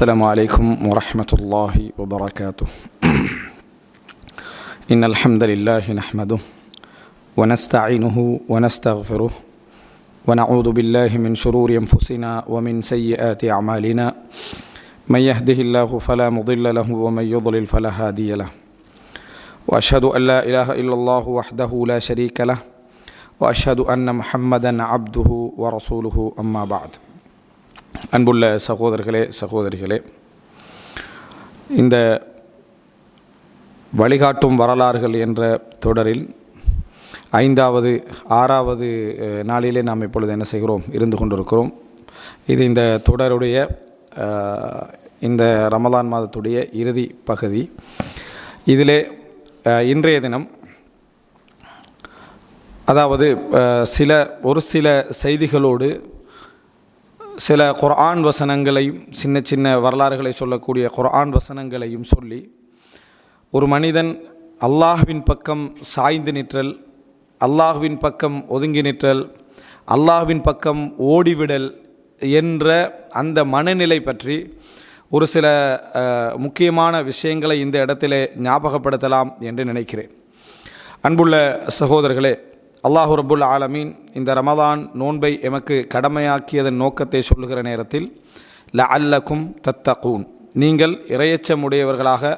السلام عليكم ورحمة الله وبركاته. إن الحمد لله نحمده ونستعينه ونستغفره ونعوذ بالله من شرور أنفسنا ومن سيئات أعمالنا من يهده الله فلا مضل له ومن يضلل فلا هادي له وأشهد أن لا إله إلا الله وحده لا شريك له وأشهد أن محمدا عبده ورسوله أما بعد. அன்புள்ள சகோதரிகளே, இந்த வழிகாட்டும் வரலாறுகள் என்ற தொடரில் ஆறாவது நாளிலே நாம் இப்பொழுது என்ன செய்கிறோம், இருந்து கொண்டிருக்கிறோம். இது இந்த தொடருடைய இந்த ரமலான் மாதத்துடைய இறுதி பகுதி. இதிலே இன்றைய தினம் அதாவது ஒரு சில செய்திகளோடு சில குர்ஆன் வசனங்களையும் சின்ன சின்ன வரலாறுகளை சொல்லக்கூடிய குர்ஆன் வசனங்களையும் சொல்லி ஒரு மனிதன் அல்லாஹ்வின் பக்கம் சாய்ந்து நிற்றல், அல்லாஹ்வின் பக்கம் ஒதுங்கி நிற்றல், அல்லாஹ்வின் பக்கம் ஓடிவிடல் என்ற அந்த மனநிலை பற்றி ஒரு சில முக்கியமான விஷயங்களை இந்த இடத்திலே ஞாபகப்படுத்தலாம் என்று நினைக்கிறேன். அன்புள்ள சகோதரர்களே, அல்லாஹு ரப்புல் ஆலமீன் இந்த ரமதான் நோன்பை எமக்கு கடமையாக்கியதன் நோக்கத்தை சொல்லுகிற நேரத்தில் லஅல்லக்கும் தத்தகூன், நீங்கள் இறையச்சமுடையவர்களாக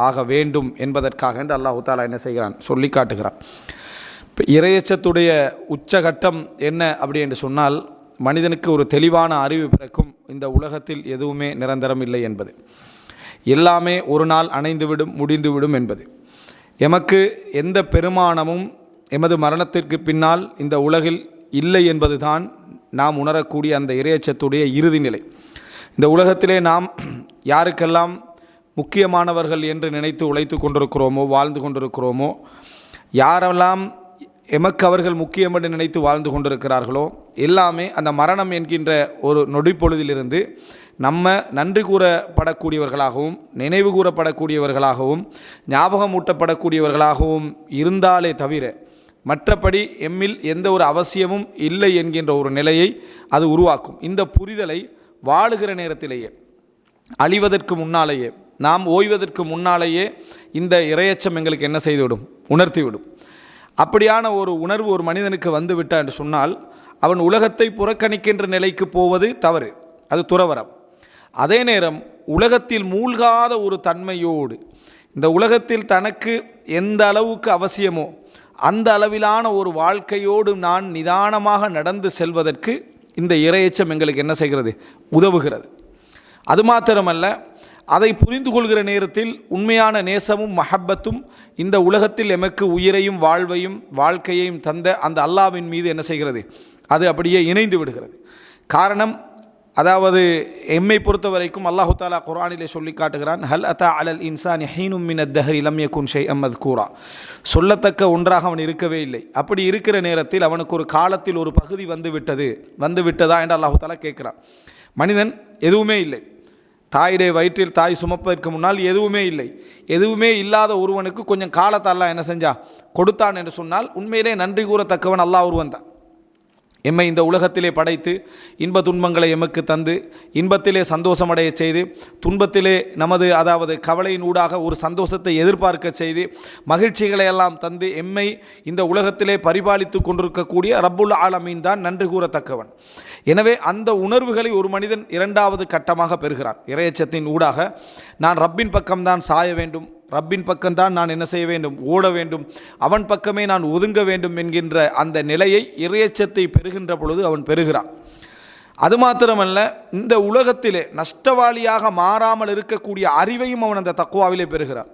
ஆக வேண்டும் என்பதற்காக என்று அல்லாஹு தஆலா என்ன செய்கிறான், சொல்லி காட்டுகிறான். இப்போ இறையச்சத்துடைய உச்சகட்டம் என்ன அப்படி என்று சொன்னால், மனிதனுக்கு ஒரு தெளிவான அறிவு பிறக்கும், இந்த உலகத்தில் எதுவுமே நிரந்தரம் இல்லை என்பது, எல்லாமே ஒரு நாள் அணைந்துவிடும் முடிந்துவிடும் என்பது, எமக்கு எந்த பெருமானமும் எமது மரணத்திற்கு பின்னால் இந்த உலகில் இல்லை என்பதுதான் நாம் உணரக்கூடிய அந்த இறையச்சத்துடைய இறுதி நிலை. இந்த உலகத்திலே நாம் யாருக்கெல்லாம் முக்கியமானவர்கள் என்று நினைத்து உழைத்து கொண்டிருக்கிறோமோ, வாழ்ந்து கொண்டிருக்கிறோமோ, யாரெல்லாம் எமக்கு அவர்கள் முக்கியம் என்று நினைத்து வாழ்ந்து கொண்டிருக்கிறார்களோ, எல்லாமே அந்த மரணம் என்கின்ற ஒரு நொடிப்பொழுதிலிருந்து நம்ம நன்றி கூறப்படக்கூடியவர்களாகவும் நினைவு கூறப்படக்கூடியவர்களாகவும் ஞாபகமூட்டப்படக்கூடியவர்களாகவும் இருந்தாலே தவிர மற்றபடி எம்மில் எந்த ஒரு அவசியமும் இல்லை என்கின்ற ஒரு நிலையை அது உருவாக்கும். இந்த புரிதலை வாழுகிற நேரத்திலேயே, அழிவதற்கு முன்னாலேயே, நாம் ஓய்வதற்கு முன்னாலேயே இந்த இறையச்சம் எங்களுக்கு என்ன செய்துவிடும், உணர்த்திவிடும். அப்படியான ஒரு உணர்வு ஒரு மனிதனுக்கு வந்துவிட்டான் என்று சொன்னால், அவன் உலகத்தை புறக்கணிக்கின்ற நிலைக்கு போவது தவறு, அது துறவறம். அதே நேரம் உலகத்தில் மூழ்காத ஒரு தன்மையோடு, இந்த உலகத்தில் தனக்கு எந்த அளவுக்கு அவசியமோ அந்த அளவிலான ஒரு வாழ்க்கையோடு நான் நிதானமாக நடந்து செல்வதற்கு இந்த இறையச்சம் எங்களுக்கு என்ன செய்கிறது, உதவுகிறது. அது மாத்திரமல்ல, அதை புரிந்து கொள்கிற நேரத்தில் உண்மையான நேசமும் மஹப்பத்தும் இந்த உலகத்தில் எமக்கு உயிரையும் வாழ்வையும் வாழ்க்கையையும் தந்த அந்த அல்லாஹ்வின் மீது என்ன செய்கிறது, அது அப்படியே இணைந்து விடுகிறது. காரணம், அதாவது எம்மை பொறுத்த வரைக்கும் அல்லாஹு தஆலா குர்ஆனிலே சொல்லி காட்டுகிறான், ஹல் அத்தா அலல் இன்சானி ஹீனும் மினத் தஹ்ரி லம் யகுன் ஷைஅம் மத்கூரா, சொல்லத்தக்க ஒன்றாக அவன் இருக்கவே இல்லை. அப்படி இருக்கிற நேரத்தில் அவனுக்கு ஒரு காலத்தில் ஒரு பகுதி வந்து விட்டதா என்று அல்லாஹு தஆலா கேட்கிறான். மனிதன் எதுவுமே இல்லை, தாயுடைய வயிற்றில் தாய் சுமப்பதற்கு முன்னால் எதுவுமே இல்லை. எதுவுமே இல்லாத ஒருவனுக்கு கொஞ்சம் காலத்தை அல்லாஹ் என்ன செஞ்சா, கொடுத்தான் என்று சொன்னால் உண்மையிலே நன்றி கூறத்தக்கவன் அல்லாஹ் ஒருவன் தான். எம்மை இந்த உலகத்திலே படைத்து இன்ப துன்பங்களை எமக்கு தந்து இன்பத்திலே சந்தோஷமடைய செய்து துன்பத்திலே அதாவது கவலையின் ஊடாக ஒரு சந்தோஷத்தை எதிர்பார்க்க செய்து மகிழ்ச்சிகளை எல்லாம் தந்து எம்மை இந்த உலகத்திலே பரிபாலித்து கொண்டிருக்கக்கூடிய ரப்புல் ஆலமீன் தான் நன்றி கூறத்தக்கவன். எனவே அந்த உணர்வுகளை ஒரு மனிதன் இரண்டாவது கட்டமாக பெறுகிறான். இறையச்சத்தின் ஊடாக நான் ரப்பின் பக்கம்தான் சாய வேண்டும், ரப்பின் பக்கம்தான் நான் என்ன செய்ய வேண்டும், ஓட வேண்டும், அவன் பக்கமே நான் ஒதுங்க வேண்டும் என்கின்ற அந்த நிலையை இறையச்சத்தை பெறுகின்ற பொழுது அவன் பெறுகிறான். அது மாத்திரமல்ல, இந்த உலகத்திலே நஷ்டவாளியாக மாறாமல் இருக்கக்கூடிய அறிவையும் அவன் அந்த தக்வாவிலே பெறுகிறான்.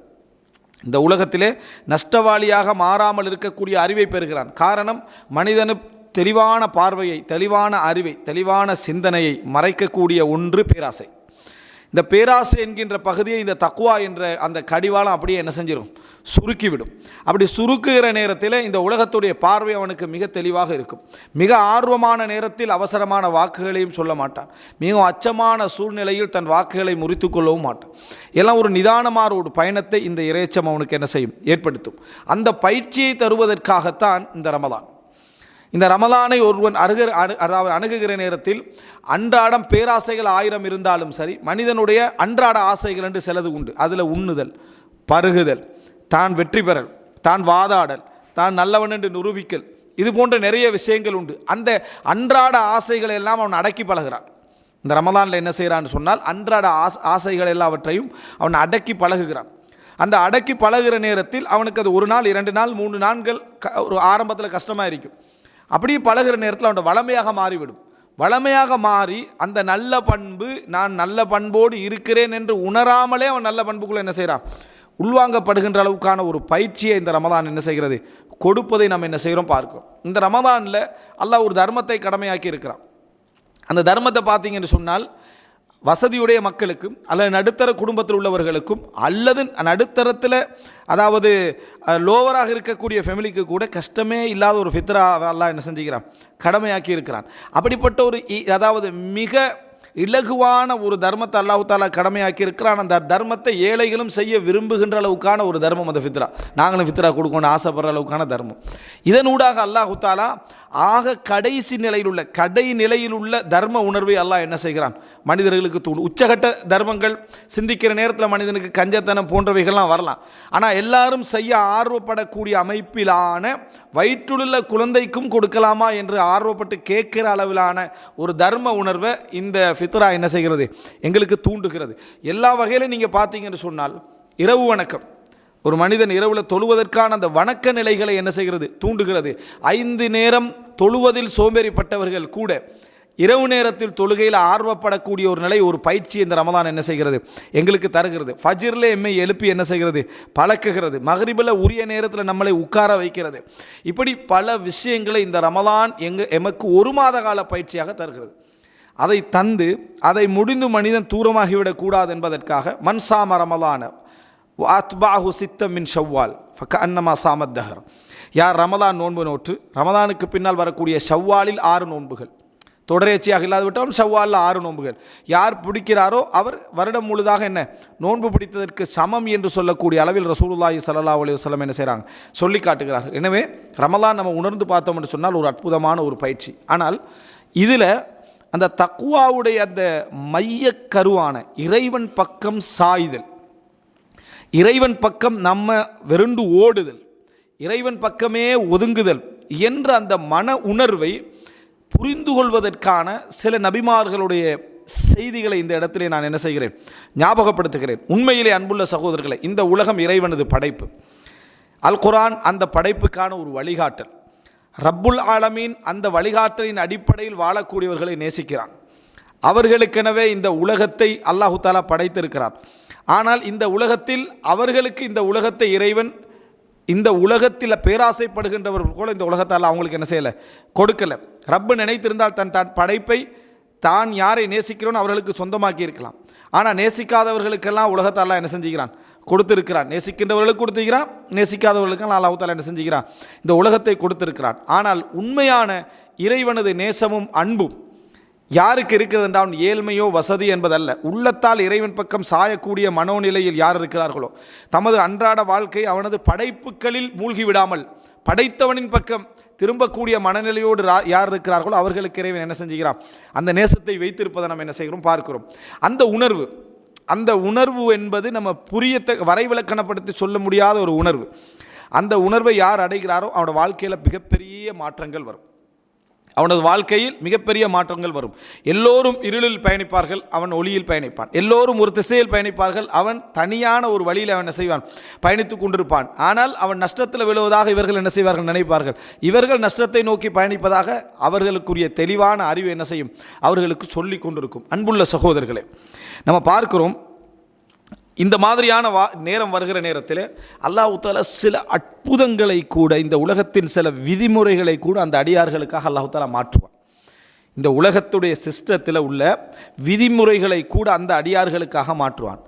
இந்த உலகத்திலே நஷ்டவாளியாக மாறாமல் இருக்கக்கூடிய அறிவை பெறுகிறான். காரணம், மனிதனு தெளிவான பார்வையை, தெளிவான அறிவை, தெளிவான சிந்தனையை மறைக்கக்கூடிய ஒன்று பேராசை. இந்த பேராசை என்கின்ற பகுதியை இந்த தக்வா என்ற அந்த கடிவாளம் அப்படியே என்ன செஞ்சிடும், சுருக்கிவிடும். அப்படி சுருக்குகிற நேரத்தில் இந்த உலகத்துடைய பார்வை அவனுக்கு மிக தெளிவாக இருக்கும். மிக ஆர்வமான நேரத்தில் அவசரமான வாக்குகளையும் சொல்ல மாட்டான். மிகவும் அச்சமான சூழ்நிலையில் தன் வாக்குகளை முறித்து கொள்ளவும் மாட்டான். எல்லாம் ஒரு நிதானமான ஒரு பயணத்தை இந்த இறையச்சம் அவனுக்கு என்ன செய்யும், ஏற்படுத்தும். அந்த பயிற்சியை தருவதற்காகத்தான் இந்த ரமலான். இந்த ரமலானை ஒருவன் அணுகுகிற நேரத்தில் அன்றாடம் பேராசைகள் 1000 இருந்தாலும் சரி, மனிதனுடைய அன்றாட ஆசைகள் என்று சிலது உண்டு. அதில் உண்ணுதல், பருகுதல், தான் வெற்றி பெறல், தான் வாதாடல், தான் நல்லவன் என்று நிரூபிக்கல், இது போன்ற நிறைய விஷயங்கள் உண்டு. அந்த அன்றாட ஆசைகளை எல்லாம் அவன் அடக்கி பழகிறான். இந்த ரமலானில் என்ன செய்கிறான்னு சொன்னால், அன்றாட ஆசைகள் எல்லாவற்றையும் அவன் அடக்கி பழகுகிறான். அந்த அடக்கி பழகுகிற நேரத்தில் அவனுக்கு அது 1 நாள் 2 நாள் 3 நாட்கள் ஒரு ஆரம்பத்தில் கஷ்டமாக இருக்கும். அப்படியே பழகுகிற நேரத்தில் அவனோட வளமையாக மாறிவிடும். வளமையாக மாறி அந்த நல்ல பண்பு, நான் நல்ல பண்போடு இருக்கிறேன் என்று உணராமலே அவன் நல்ல பண்புக்குள்ளே என்ன செய்கிறான், உள்வாங்கப்படுகின்ற அளவுக்கான ஒரு பயிற்சியை இந்த ரமலான் என்ன செய்கிறது, கொடுப்பதை நம்ம என்ன செய்கிறோம் பார்க்கிறோம். இந்த ரமலானில் அல்லாஹ் ஒரு தர்மத்தை கடமையாக்கி இருக்கிறான். அந்த தர்மத்தை பார்த்தீங்கன்னு சொன்னால், வசதியுடைய மக்களுக்கும் அல்லது நடுத்தர குடும்பத்தில் உள்ளவர்களுக்கும் அல்லது நடுத்தரத்தில் அதாவது லோவராக இருக்கக்கூடிய ஃபேமிலிக்கு கூட கஷ்டமே இல்லாத ஒரு ஃபித்ரா அல்லாஹ் என்ன செஞ்சுக்கிறான், கடமையாக்கி இருக்கிறான். அப்படிப்பட்ட ஒரு அதாவது மிக இலகுவான ஒரு தர்மத்தை அல்லாஹ் தாலா கடமையாக்கி இருக்கிறான். அந்த தர்மத்தை ஏழைகளும் செய்ய விரும்புகின்ற அளவுக்கான ஒரு தர்மம் அந்த ஃபித்ரா. நாங்களும் ஃபித்ரா கொடுக்கணும்னு ஆசைப்படுற அளவுக்கான தர்மம். இதனூடாக அல்லாஹ் தாலா ஆக கடைசி நிலையில் உள்ள தர்ம உணர்வை அல்லாஹ் என்ன செய்கிறான், மனிதர்களுக்கு தூண்டும். உச்சகட்ட தர்மங்கள் சிந்திக்கிற நேரத்தில் மனிதனுக்கு கஞ்சத்தனம் போன்றவைகள்லாம் வரலாம். ஆனால் எல்லாரும் செய்ய ஆர்வப்படக்கூடிய அமைப்பிலான வயிற்றுள்ள குழந்தைக்கும் கொடுக்கலாமா என்று ஆர்வப்பட்டு கேட்கிற அளவிலான ஒரு தர்ம உணர்வை இந்த ஃபித்ரா என்ன செய்கிறது, எங்களுக்கு தூண்டுகிறது. எல்லா வகையிலும் நீங்கள் பார்த்தீங்கன்னு சொன்னால், இரவு வணக்கம், ஒரு மனிதன் இரவில் தொழுவதற்கான அந்த வணக்க நிலைகளை என்ன செய்கிறது, தூண்டுகிறது. 5 நேரம் தொழுவதில் சோம்பேறிப்பட்டவர்கள் கூட இரவு நேரத்தில் தொழுகையில் ஆர்வப்படக்கூடிய ஒரு நிலை, ஒரு பயிற்சி இந்த ரமலான் என்ன செய்கிறது, எங்களுக்கு தருகிறது. ஃபஜ்ரில் எம்மை எழுப்பி என்ன செய்கிறது, பழக்குகிறது. மக்ரிபில் உரிய நேரத்தில் நம்மளை உட்கார வைக்கிறது. இப்படி பல விஷயங்களை இந்த ரமலான் எமக்கு 1 மாத கால பயிற்சியாக தருகிறது. அதை தந்து அதை முடிந்து மனிதன் தூரமாகிவிடக்கூடாது என்பதற்காக மன்சாம ரமலான அத்பாஹு சித்தம் மின் ஷவ்வால் ஃபக்கஅன்னமா சாமத் தஹர், யார் ரமலான் நோன்பு நோற்று ரமலானுக்கு பின்னால் வரக்கூடிய ஷவ்வாலில் 6 நோன்புகள் தொடரேச்சியாக இல்லாது விட்டாலும் ஷவ்வாலில் 6 நோன்புகள் யார் பிடிக்கிறாரோ அவர் வருடம் முழுதாக என்ன நோன்பு பிடித்ததற்கு சமம் என்று சொல்லக்கூடிய அளவில் ரசூலுல்லாஹி ஸல்லல்லாஹு அலைஹி வஸல்லம் என்ன செய்கிறாங்க, சொல்லி காட்டுகிறார்கள். எனவே ரமலான் நம்ம உணர்ந்து பார்த்தோம் என்று சொன்னால் ஒரு அற்புதமான ஒரு பயிற்சி. ஆனால் இதில் அந்த தக்வாவுடைய அந்த மையக்கருவான இறைவன் பக்கம் சாய்தல், இறைவன் பக்கம் நம்ம வெறுண்டு ஓடுதல், இறைவன் பக்கமே ஒதுங்குதல் என்ற அந்த மன உணர்வை புரிந்து கொள்வதற்கான சில நபிமார்களுடைய செய்திகளை இந்த இடத்திலே நான் என்ன செய்கிறேன், ஞாபகப்படுத்துகிறேன். உண்மையிலே அன்புள்ள சகோதரர்களை, இந்த உலகம் இறைவனது படைப்பு. அல் குர்ஆன் அந்த படைப்புக்கான ஒரு வழிகாட்டல். ரப்புல் ஆலமீன் அந்த வழிகாட்டலின் அடிப்படையில் வாழக்கூடியவர்களை நேசிக்கிறான். அவர்களுக்கெனவே இந்த உலகத்தை அல்லாஹு தாலா படைத்திருக்கிறான். ஆனால் இந்த உலகத்தில் அவர்களுக்கு இந்த உலகத்தை இறைவன் இந்த உலகத்தில் பேராசைப்படுகின்றவர்கள் போல இந்த உலகத்தால் அவங்களுக்கு என்ன செய்யலை, கொடுக்கலை. ரப்பு நினைத்திருந்தால் தன் படைப்பை தான் யாரை நேசிக்கிறோன்னு அவர்களுக்கு சொந்தமாக்கி இருக்கலாம். ஆனால் நேசிக்காதவர்களுக்கெல்லாம் உலகத்தால் என்ன செஞ்சுக்கிறான், கொடுத்திருக்கிறான். நேசிக்கின்றவர்களுக்கு கொடுத்துக்கிறான், நேசிக்காதவர்களுக்கெல்லாம் அல்லாஹ் தஆலா என்ன செஞ்சுக்கிறான், இந்த உலகத்தை கொடுத்திருக்கிறான். ஆனால் உண்மையான இறைவனது நேசமும் அன்பும் யாருக்கு இருக்கிறது என்றால் ஏழ்மையோ வசதி என்பதல்ல, உள்ளத்தால் இறைவன் பக்கம் சாயக்கூடிய மனோநிலையில் யார் இருக்கிறார்களோ, தமது அன்றாட வாழ்க்கை அவனது படைப்புகளில் மூழ்கிவிடாமல் படைத்தவனின் பக்கம் திரும்பக்கூடிய மனநிலையோடு யார் இருக்கிறார்களோ அவர்களுக்கு இறைவன் என்ன செஞ்சுக்கிறான், அந்த நேசத்தை வைத்திருப்பதை நம்ம என்ன செய்கிறோம் பார்க்கிறோம். அந்த உணர்வு என்பது நம்ம வரைவிலக்கணப்படுத்தி சொல்ல முடியாத ஒரு உணர்வு. அந்த உணர்வை யார் அடைகிறாரோ அவனோட வாழ்க்கையில் மிகப்பெரிய மாற்றங்கள் வரும். அவனது வாழ்க்கையில் மிகப்பெரிய மாற்றங்கள் வரும். எல்லோரும் இருளில் பயணிப்பார்கள், அவன் ஒளியில் பயணிப்பான். எல்லோரும் ஒரு திசையில் பயணிப்பார்கள், அவன் தனியான ஒரு வழியில் அவன் என்ன செய்வான், பயணித்து கொண்டிருப்பான். ஆனால் அவன் நஷ்டத்தில் விழுவதாக இவர்கள் என்ன செய்வார்கள், நினைப்பார்கள். இவர்கள் நஷ்டத்தை நோக்கி பயணிப்பதாக அவர்களுக்குரிய தெளிவான அறிவு என்ன செய்யும், அவர்களுக்கு சொல்லி கொண்டிருக்கும். அன்புள்ள சகோதரர்களே, நம்ம பார்க்கிறோம், இந்த மாதிரியான நேரம் வருகிற நேரத்தில் அல்லாஹ் தஆலா சில அற்புதங்களை கூட, இந்த உலகத்தின் சில விதிமுறைகளை கூட அந்த அடியார்களுக்காக அல்லாஹ் தஆலா மாற்றுவான். இந்த உலகத்துடைய சிஸ்டத்தில் உள்ள விதிமுறைகளை கூட அந்த அடியார்களுக்காக மாற்றுவான்.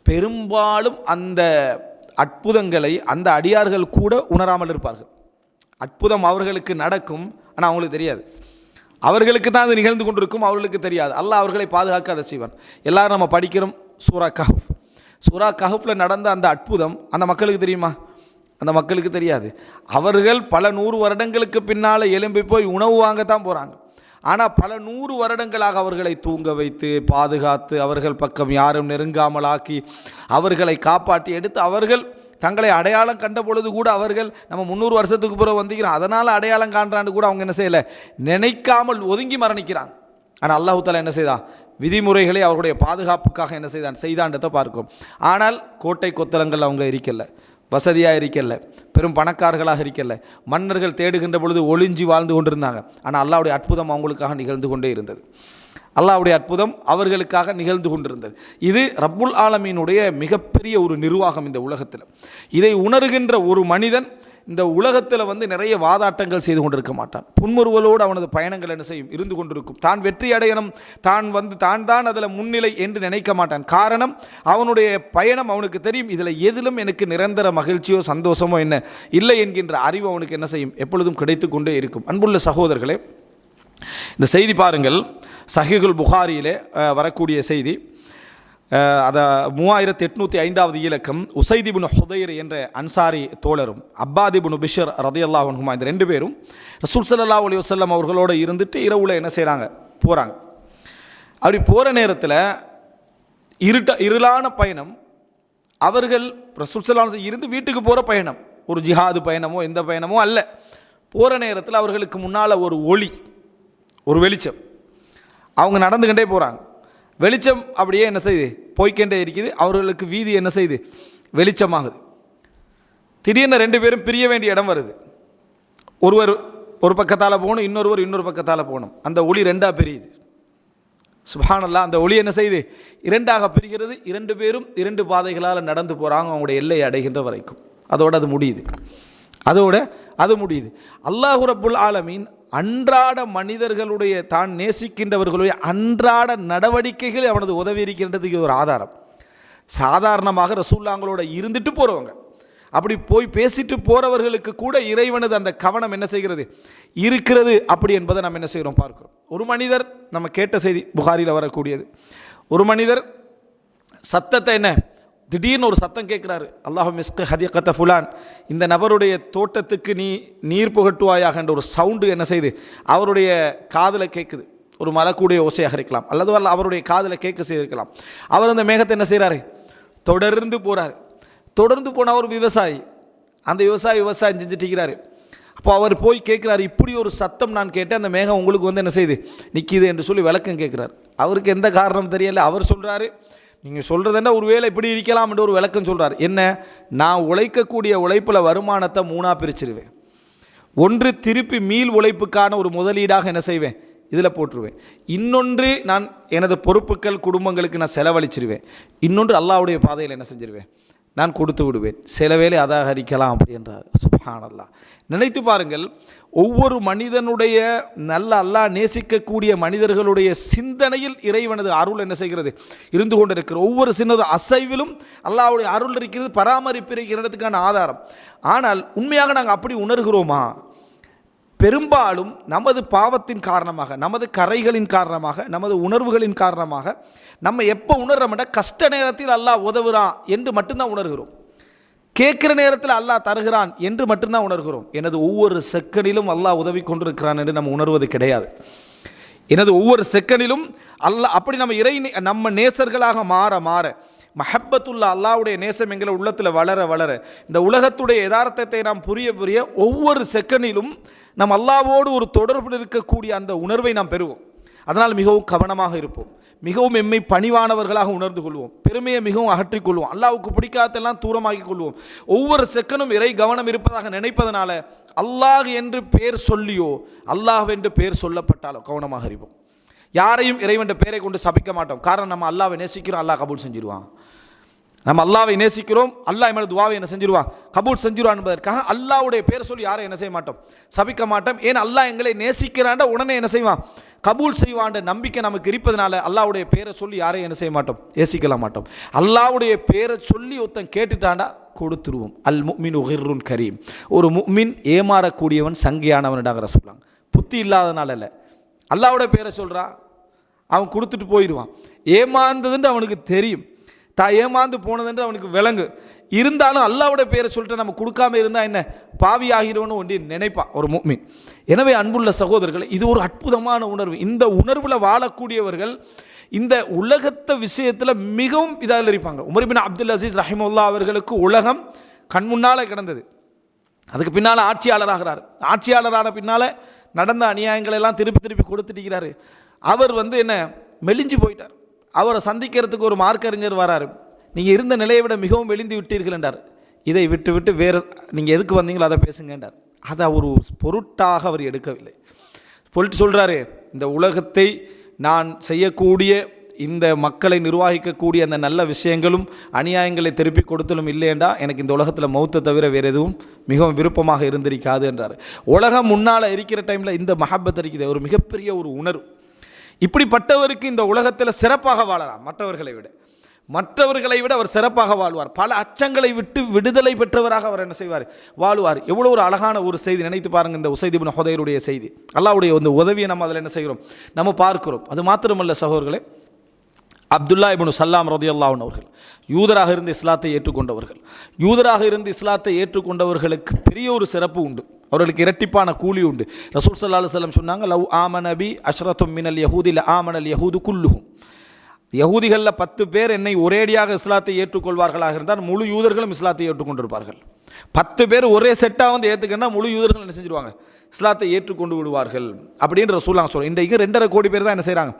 பெரும்பாலும் அந்த அற்புதங்களை அந்த அடியார்கள் கூட உணராமல் இருப்பார்கள். அற்புதம் அவர்களுக்கு நடக்கும், ஆனால் அவங்களுக்கு தெரியாது. அவர்களுக்கு தான் அது நிகழ்ந்து கொண்டிருக்கும், அவர்களுக்கு தெரியாது. அல்லாஹ் அவர்களை பாதுகாக்க அதை செய்வான். எல்லாரும் நம்ம படிக்கிறோம் சூரா கஹஃப். சூரா கஹஃப்ல நடந்த அந்த அற்புதம் அந்த மக்களுக்கு தெரியுமா? அந்த மக்களுக்கு தெரியாது. அவர்கள் பல 100 வருடங்களுக்கு பின்னால் எழும்பி போய் உணவு வாங்கத்தான் போகிறாங்க. ஆனால் பல 100 வருடங்களாக அவர்களை தூங்க வைத்து பாதுகாத்து அவர்கள் பக்கம் யாரும் நெருங்காமல் ஆக்கி அவர்களை காப்பாற்றி எடுத்து அவர்கள் தங்களை அடையாளம் கண்ட பொழுது கூட அவர்கள் நம்ம 300 வருஷத்துக்கு பிறகு வந்திக்கிறோம் அதனால் அடையாளம் காண்றான்னு கூட அவங்க என்ன செய்யலை, நினைக்காமல் ஒதுங்கி மரணிக்கிறாங்க. ஆனால் அல்லாஹ் தஆலா என்ன செய்தான், விதிமுறைகளை அவர்களுடைய பாதுகாப்புக்காக என்ன செய்தான்றதை பார்க்கும். ஆனால் கோட்டை கொத்தளங்கள் அவங்க இருக்கல, வசதியாக இருக்கல, பெரும் பணக்காரர்களாக இருக்கல, மன்னர்கள் தேடுகின்ற பொழுது ஒளிஞ்சி வாழ்ந்து கொண்டிருந்தாங்க. ஆனால் அல்லாஹ்வுடைய அற்புதம் அவங்களுக்காக நிகழ்ந்து கொண்டே இருந்தது. அல்லாஹ்வுடைய அற்புதம் அவர்களுக்காக நிகழ்ந்து கொண்டிருந்தது. இது ரப்புல் ஆலமீனுடைய மிகப்பெரிய ஒரு நிர்வாகம் இந்த உலகத்தில். இதை உணர்கின்ற ஒரு மனிதன் இந்த உலகத்தில் நிறைய வாதாட்டங்கள் செய்து கொண்டிருக்க மாட்டான். புன்முறுவலோடு அவனது பயணங்கள் என்ன செய்யும், இருந்து கொண்டிருக்கும். தான் வெற்றி அடையணும், தான் அதில் முன்னிலை என்று நினைக்க மாட்டான். காரணம், அவனுடைய பயணம் அவனுக்கு தெரியும், இதில் எதிலும் எனக்கு நிரந்தர மகிழ்ச்சியோ சந்தோஷமோ என்ன இல்லை என்கின்ற அறிவு அவனுக்கு என்ன செய்யும், எப்பொழுதும் கிடைத்து கொண்டே இருக்கும். அன்புள்ள சகோதரர்களே, இந்த செய்தி பாருங்கள், சஹீஹுல் புகாரியிலே வரக்கூடிய செய்தி. அதை 3805வது இலக்கம். உசைத் இப்னு ஹுதைர் என்ற அன்சாரி தோழரும் அப்பாத் இப்னு பிஷர் ரலியல்லாஹு அன்ஹுமா இந்த 2 பேரும் ரசூல் ஸல்லல்லாஹு அலைஹி வஸல்லம் அவர்களோடு இருந்துட்டு இரவுல என்ன செய்கிறாங்க, போகிறாங்க. அப்படி போகிற நேரத்தில் இருளான பயணம். அவர்கள் ரசூல் ஸல்லல்லாஹு அலைஹி வஸல்லம் இருந்து வீட்டுக்கு போகிற பயணம், ஒரு ஜிஹாது பயணமோ எந்த பயணமோ அல்ல. போகிற நேரத்தில் அவர்களுக்கு முன்னால் ஒரு ஒளி, ஒரு வெளிச்சம். அவங்க நடந்துக்கிட்டே போகிறாங்க. வெளிச்சம் அப்படியே என்ன செய்யுது, போய்கொண்டே இருக்குது. அவர்களுக்கு வீதி என்ன செய்யுது, வெளிச்சமாகுது. திடீர்னு 2 பேரும் பிரிய வேண்டிய இடம் வருது. ஒருவர் ஒரு பக்கத்தால் போகணும், இன்னொருவர் இன்னொரு பக்கத்தால் போகணும். அந்த ஒளி 2ஆக பிரியுது. சுப்ஹானல்லாஹ், அந்த ஒளி என்ன செய்யுது, 2ஆக பிரிகிறது. 2 பேரும் 2 பாதைகளால் நடந்து போகிறாங்க அவங்களுடைய எல்லையை அடைகின்ற வரைக்கும். அதோடு அது முடியுது. அது முடியுது. அல்லாஹ் ரப்புல் ஆலமீன் அன்றாட மனிதர்களுடைய, தான் நேசிக்கின்றவர்களுடைய அன்றாட நடவடிக்கைகள் அவனது உதவி இருக்கின்றதுக்கு ஒரு ஆதாரம். சாதாரணமாக ரசூலுல்லாஹ்களோட இருந்துட்டு போகிறவங்க, அப்படி போய் பேசிட்டு போகிறவர்களுக்கு கூட இறைவனது அந்த கவனம் என்ன செய்கிறது, இருக்கிறது. அப்படி என்பதை நம்ம என்ன செய்கிறோம், பார்க்கிறோம். ஒரு மனிதர், நம்ம கேட்ட செய்தி புகாரியில் வரக்கூடியது, ஒரு மனிதர் சத்தத்தை என்ன, திடீர்னு ஒரு சத்தம் கேட்குறாரு, அல்லாஹும் மிஸ்கு ஹதிகத்த ஃபுலான், இந்த நபருடைய தோட்டத்துக்கு நீ நீர் புகட்டுவாயாக என்ற ஒரு சவுண்டு என்ன செய்யுது, அவருடைய காதில் கேட்குது. ஒரு மலக்கூடிய ஓசையாக இருக்கலாம், அல்லது அவருடைய காதில் கேட்க செய்திருக்கலாம். அவர் அந்த மேகத்தை என்ன செய்கிறாரு, தொடர்ந்து போகிறார். தொடர்ந்து போனால் ஒரு விவசாயி, அந்த விவசாயம் செஞ்சுட்டிருக்கிறாரு. அப்போ அவர் போய் கேட்குறாரு, இப்படி ஒரு சத்தம் நான் கேட்டேன், அந்த மேகம் உங்களுக்கு என்ன செய்யுது, நிற்கிது என்று சொல்லி விளக்கம் கேட்குறார். அவருக்கு எந்த காரணம் தெரியல. அவர் சொல்கிறாரு, நீங்கள் சொல்கிறது என்ன, ஒரு வேளை இப்படி இருக்கலாம் என்று ஒரு விளக்கம் சொல்கிறார். என்ன, நான் உழைக்கக்கூடிய உழைப்பில் வருமானத்தை 3ஆக பிரிச்சிருவேன். ஒன்று திருப்பி மீள் உழைப்புக்கான ஒரு முதலீடாக என்ன செய்வேன், இதில் போட்டுருவேன். இன்னொன்று நான் எனது பொறுப்புகள் குடும்பங்களுக்கு நான் செலவழிச்சிருவேன். இன்னொன்று அல்லாஹ்வுடைய பாதையில் என்ன செஞ்சிருவேன், நான் கொடுத்து விடுவேன். சில வேளை அதாகரிக்கலாம் அப்படி என்றார். சுப்ஹானல்லாஹ், நினைத்து பாருங்கள், ஒவ்வொரு மனிதனுடைய நல்ல அல்லாஹ் நேசிக்கக்கூடிய மனிதர்களுடைய சிந்தனையில் இறைவனது அருள் என்ன செய்கிறது, இருந்து கொண்டிருக்கிற ஒவ்வொரு சின்னது அசைவிலும் அல்லாஹ்வுடைய அருள் இருக்கிறது, பராமரிப்பு இருக்கிறதுக்கான ஆதாரம். ஆனால் உண்மையாக நாங்கள் அப்படி உணர்கிறோமா? பெரும்பாலும் நமது பாவத்தின் காரணமாக, நமது கரைகளின் காரணமாக, நமது உணர்வுகளின் காரணமாக நம்ம எப்போ உணர்றோம்னா, கஷ்ட நேரத்தில் அல்லாஹ் உதவுறான் என்று மட்டும்தான் உணர்கிறோம். கேட்குற நேரத்தில் அல்லாஹ் தருகிறான் என்று மட்டும்தான் உணர்கிறோம். எனது ஒவ்வொரு செகண்டிலும் அல்லாஹ் உதவி கொண்டிருக்கிறான் என்று நம்ம உணர்வது கிடையாது. எனது ஒவ்வொரு செகண்டிலும் அல்லாஹ், அப்படி நம்ம நேசர்களாக மாற மஹப்பத்துல்லா, அல்லாஹ்வுடைய நேசம் எங்களை உள்ளத்தில் வளர இந்த உலகத்துடைய யதார்த்தத்தை நாம் புரிய ஒவ்வொரு செகண்டிலும் நம் அல்லாஹ்வோடு ஒரு தொடர்பில் இருக்கக்கூடிய அந்த உணர்வை நாம் பெறுவோம். அதனால் மிகவும் கவனமாக இருப்போம், மிகவும் எம்மை பணிவானவர்களாக உணர்ந்து கொள்வோம், பெருமையை மிகவும் அகற்றிக்கொள்வோம், அல்லாஹ்வுக்கு பிடிக்காதெல்லாம் தூரமாகி கொள்வோம். ஒவ்வொரு செகண்டும் இறை கவனம் இருப்பதாக நினைப்பதனால அல்லாஹ் என்று பெயர் சொல்லியோ அல்லாஹ் என்று பெயர் சொல்லப்பட்டாலோ கவனமாக இருப்போம். யாரையும் இறைவன் பெயரை கொண்டு சபிக்க மாட்டோம். காரணம், நம்ம அல்லாஹ்வை நேசிக்கிறோம், அல்லாஹ் கபூல் செஞ்சிருவான். நம்ம அல்லாஹ்வை நேசிக்கிறோம், அல்லாஹ் எமது துவாவை என்ன செஞ்சிருவான், கபூல் செஞ்சிருவான் என்பதற்காக அல்லாஹ்வுடைய பேர் சொல்லி யாரை என்ன செய்ய மாட்டோம், சபிக்க மாட்டோம். ஏன், அல்லாஹ் எங்களை நேசிக்கிறாண்ட உடனே என்ன செய்வான், கபூல் செய்வான்ற நம்பிக்கை நமக்கு இருப்பதனால அல்லாஹ்வுடைய பேரை சொல்லி யாரையும் என்ன செய்ய மாட்டோம், ஏசிக்கல மாட்டோம். அல்லாஹ்வுடைய பேரை சொல்லி ஒருத்தன் கேட்டுட்டாண்டா கொடுத்துருவோம். அல் முஃமினு கிர்ருன் கரீம், ஒரு முஃமின் ஏமாறக்கூடியவன் சங்கையானவன்டாங்கிற சொல்லாங்க. புத்தி இல்லாதனால இல்லை, அல்லாஹ்வுடைய பேரை சொல்கிறான், அவன் கொடுத்துட்டு போயிடுவான். ஏமாந்ததுன்னு அவனுக்கு தெரியும். ஏமாந்து போனதென்று அவனுக்கு விளங்கு. இருந்தாலும் அல்லாஹ்வுடைய பேரை சொல்லிட்டு நம்ம கொடுக்காம இருந்தால் என்ன பாவி ஆகிறோன்னு ஒன்றி நினைப்பான் ஒரு முஃமின். எனவே அன்புள்ள சகோதரர்களே, இது ஒரு அற்புதமான உணர்வு. இந்த உணர்வில் வாழக்கூடியவர்கள் இந்த உலகத்த விஷயத்தில் மிகவும் இதாக இருப்பாங்க. உமர் பின் அப்துல் அசீஸ் ரஹிமஹுல்லாஹ் அவர்களுக்கு உலகம் கண் முன்னால் கிடந்தது. அதுக்கு பின்னால் ஆட்சியாளராகிறார். ஆட்சியாளரான பின்னால் நடந்த அநியாயங்களை எல்லாம் திருப்பி திருப்பி கொடுத்துட்டுக்கிறாரு. அவர் என்ன மெலிஞ்சு போயிட்டார். அவரை சந்திக்கிறதுக்கு ஒரு மார்க்கறிஞர் வராரு. நீங்கள் இருந்த நிலையை விட மிகவும் மெலிந்து விட்டீர்கள் என்றார். இதை விட்டு விட்டு வேறு நீங்கள் எதுக்கு வந்தீங்களோ அதை பேசுங்கன்றார். அதை ஒரு பொருட்டாக அவர் எடுக்கவில்லை. பொருட்டு சொல்கிறாரு, இந்த உலகத்தை நான் செய்யக்கூடிய இந்த மக்களை நிர்வகிக்கக்கூடிய அந்த நல்ல விஷயங்களும் அநியாயங்களை திருப்பி கொடுத்தலும் இல்லையேண்டா எனக்கு இந்த உலகத்தில் மௌத்தை தவிர வேறு எதுவும் மிகவும் விருப்பமாக இருந்திருக்காது என்றார். உலகம் முன்னால் இருக்கிற டைமில் இந்த மஹப்பத் இருக்குது, ஒரு மிகப்பெரிய ஒரு உணர்வு. இப்படிப்பட்டவருக்கு இந்த உலகத்தில் சிறப்பாக வாழலாம். மற்றவர்களை விட அவர் சிறப்பாக வாழ்வார். பல அச்சங்களை விட்டு விடுதலை பெற்றவராக அவர் என்ன செய்வார், வாழ்வார். எவ்வளோ ஒரு அழகான ஒரு செய்தி நினைத்து பாருங்கள். இந்த உசைத் இப்னு ஹுதைருடைய செய்தி, அல்லாஹ்வுடைய இந்த உதவியை நம்ம அதில் என்ன செய்கிறோம், நம்ம பார்க்கிறோம். அது மாத்திரமல்ல சகோதரர்களே, அப்துல்லா இப்னு சல்லாம் ரலியல்லாஹு அன்ஹு அவர்கள் யூதராக இருந்து இஸ்லாத்தை ஏற்றுக்கொண்டவர்கள். யூதராக இருந்து இஸ்லாத்தை ஏற்றுக்கொண்டவர்களுக்கு பெரிய ஒரு சிறப்பு உண்டு. அவர்களுக்கு இரட்டிப்பான கூலி உண்டு. ரசூல் ஸல்லல்லாஹு அலைஹி வஸல்லம் சொன்னாங்க, லவ் ஆமனபி அஷ்ரத்தும் மினல் யஹூதி ல ஆமனல் யஹூது குல்லுஹும். யஹூதிகளில் 10 பேர் என்னை ஒரேடியாக இஸ்லாத்தை ஏற்றுக்கொள்வார்களாக இருந்தால் முழு யூதர்களும் இஸ்லாத்தை ஏற்றுக்கொண்டிருப்பார்கள். 10 பேர் ஒரே செட்டாக ஏற்றுக்கன்னா முழு யூதர்கள் என்ன செஞ்சிருவாங்க, இஸ்லாத்தை ஏற்றுக்கொண்டு விடுவார்கள் அப்படின்னு ரசூலுல்லாஹ் சொல்கிறாங்க. இன்றைக்கு 2.5 கோடி பேர் தான் என்ன செய்கிறாங்க,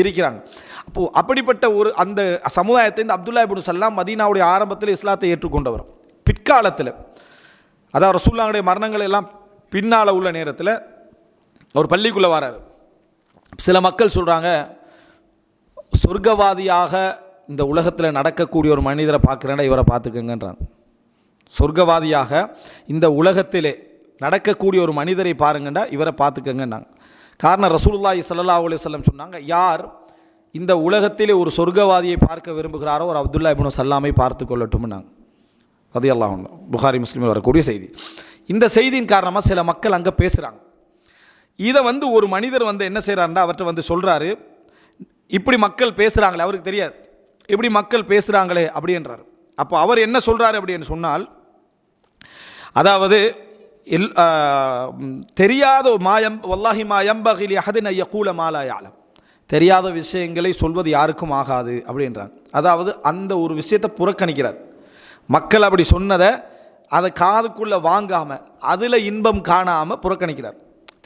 இருக்கிறாங்க. அப்போது அப்படிப்பட்ட ஒரு அந்த சமுதாயத்தை இந்த அப்துல்லா இப்னு சல்லாம் மதீனாவுடைய ஆரம்பத்தில் இஸ்லாத்தை ஏற்றுக்கொண்டவர். பிற்காலத்தில் அதாவது ரசூலுல்லாஹ்வுடைய மரணங்கள் எல்லாம் பின்னால் உள்ள நேரத்தில் ஒரு பள்ளிக்குள்ளே வராரு. சில மக்கள் சொல்கிறாங்க, சொர்க்கவாதியாக இந்த உலகத்தில் நடக்கக்கூடிய ஒரு மனிதரை பார்க்குறேன்னா இவரை பார்த்துக்கங்கன்றாங்க. சொர்க்கவாதியாக இந்த உலகத்திலே நடக்கக்கூடிய ஒரு மனிதரை பாருங்கண்டா இவரை பார்த்துக்கங்கன்னாங்க. காரணம் ரசூலுல்லாஹி ஸல்லல்லாஹு அலைஹி வஸல்லம் சொன்னாங்க, யார் இந்த உலகத்திலே ஒரு சொர்க்கவாதியை பார்க்க விரும்புகிறாரோ ஒரு அப்துல்லா இப்னு சல்லாமை பார்த்து கொள்ளட்டும்னாங்க. ரலியல்லாஹு அன்ஹு. புகாரி முஸ்லிமில் வரக்கூடிய செய்தி. இந்த செய்தியின் காரணமாக சில மக்கள் அங்கே பேசுகிறாங்க. இதை ஒரு மனிதர் என்ன செய்கிறாருன்னா அவர்கிட்ட சொல்கிறாரு, இப்படி மக்கள் பேசுகிறாங்களே, அவருக்கு தெரியாது இப்படி மக்கள் பேசுகிறாங்களே அப்படின்றார். அப்போ அவர் என்ன சொல்கிறாரு அப்படின்னு சொன்னால், அதாவது தெரியாத மாயம் வல்லாஹி மாயம்பகிலி அஹதின் யகூல மாலா யஅலம், தெரியாத விஷயங்களை சொல்வது யாருக்கும் ஆகாது அப்படின்றாங்க. அதாவது அந்த ஒரு விஷயத்தை புறக்கணிக்கிறார். மக்கள் அப்படி சொன்னதை அதை காதுக்குள்ளே வாங்காமல் அதில் இன்பம் காணாமல் புறக்கணிக்கிறார்.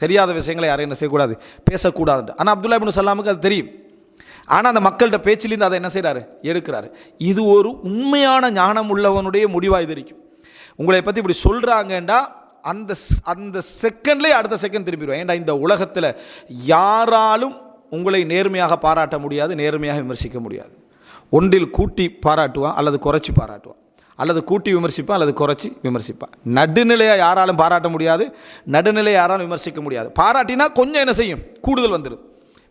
தெரியாத விஷயங்களை யாரும் என்ன செய்யக்கூடாது, பேசக்கூடாது. ஆனால் அப்துல்லா இப்னு சல்லாமுக்கு அது தெரியும். ஆனால் அந்த மக்கள்கிட்ட பேச்சிலேருந்து அதை என்ன செய்கிறாரு, எடுக்கிறாரு. இது ஒரு உண்மையான ஞானம் உள்ளவனுடைய முடிவாக இது இருக்கும். உங்களை பற்றி இப்படி சொல்கிறாங்கண்டா அந்த அந்த செகண்ட்லேயே அடுத்த செகண்ட் திரும்பிடுவோம். ஏன்டா இந்த உலகத்தில் யாராலும் உங்களை நேர்மையாக பாராட்ட முடியாது, நேர்மையாக விமர்சிக்க முடியாது. ஒன்றில் கூட்டி பாராட்டுவான் அல்லது குறைச்சி பாராட்டுவான், அல்லது கூட்டி விமர்சிப்பான் அல்லது குறைச்சி விமர்சிப்பான். நடுநிலையாக யாராலும் பாராட்ட முடியாது, நடுநிலையை யாராலும் விமர்சிக்க முடியாது. பாராட்டினா கொஞ்சம் என்ன செய்யும், கூடுதல் வந்துடும்.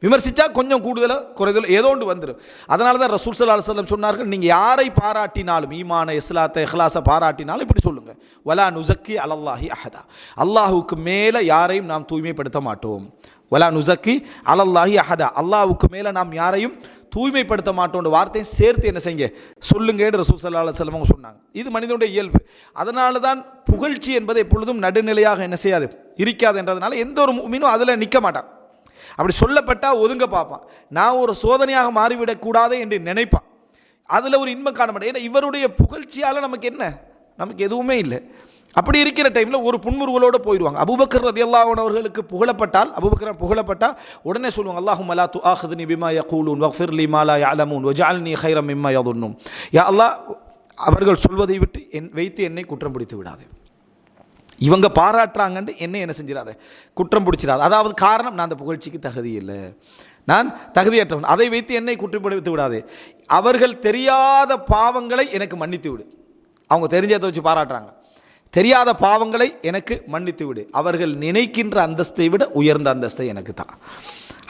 விமர்சித்தா கொஞ்சம் கூடுதலாக குறைதல் ஏதோ ஒன்று வந்துடும். அதனால தான் ரசூல் ஸல்லல்லாஹு அலைஹி வஸல்லம் சொன்னார்கள், நீங்கள் யாரை பாராட்டினாலும், ஈமான இஸ்லாத்தை இஹ்லாஸை பாராட்டினாலும் இப்படி சொல்லுங்கள், வலா நுஸக்கி அலல்லாஹி அஹதா, அல்லாஹுக்கு மேலே யாரையும் நாம் தூய்மைப்படுத்த மாட்டோம். வலா நுஸக்கி அலல்லாஹி அஹதா, அல்லாஹுக்கு மேலே நாம் யாரையும் தூய்மைப்படுத்த மாட்டோன்ற வார்த்தையை சேர்த்து என்ன செய்யுங்க, சொல்லுங்கன்னு ரசூல் ஸல்லல்லாஹு அலைஹி வஸல்லம் சொன்னாங்க. இது மனிதனுடைய இயல்பு. அதனால தான் புகழ்ச்சி என்பது எப்பொழுதும் நடுநிலையாக என்ன செய்யாது, இருக்காது. என்றதுனால எந்த ஒரு முஃமினும் அதில் நிற்க மாட்டான். அப்படி சொல்லப்பட்டால் ஒதுங்க பார்ப்பான். நான் ஒரு சோதனையாக மாறிவிடக்கூடாது என்று நினைப்பான். அதில் ஒரு இன்பம் காண மாட்டேன். ஏன்னா இவருடைய புகழ்ச்சியால் நமக்கு என்ன, நமக்கு எதுவுமே இல்லை. அப்படி இருக்கிற டைமில் ஒரு புன்முறுவலோடு போயிடுவாங்க. அபூபக்கர் ரலியல்லாஹு அன்ஹு அவர்களுக்கு புகழப்பட்டால், அபூபக்கர் புகழப்பட்டால் உடனே சொல்லுவாங்க, அல்லாஹும்ம லா துஆஹிதுனி பிமா யகூலூன் வக்ஃபிர் லி மா லா யஅலமூன் வஜஅல்னி கைரம் மிம்மா யظنون. யா அல்லாஹ், அவர்கள் சொல்வதை விட்டு வைத்து என்னை குற்றம் பிடித்து விடாது. இவங்க பாராட்டுறாங்கன்னு என்னை என்ன செஞ்சிடாத, குற்றம் பிடிச்சிடாது. அதாவது காரணம், நான் அந்த புகழ்ச்சிக்கு தகுதி இல்லை, நான் தகுதியற்றவன், அதை வைத்து என்னை குற்றப்படுத்தி விடாது. அவர்கள் தெரியாத பாவங்களை எனக்கு மன்னித்து விடு. அவங்க தெரிஞ்சதை வச்சு பாராட்டுறாங்க. தெரியாத பாவங்களை எனக்கு மன்னித்து விடு. அவர்கள் நினைக்கின்ற அந்தஸ்தை விட உயர்ந்த அந்தஸ்தை எனக்கு தான்.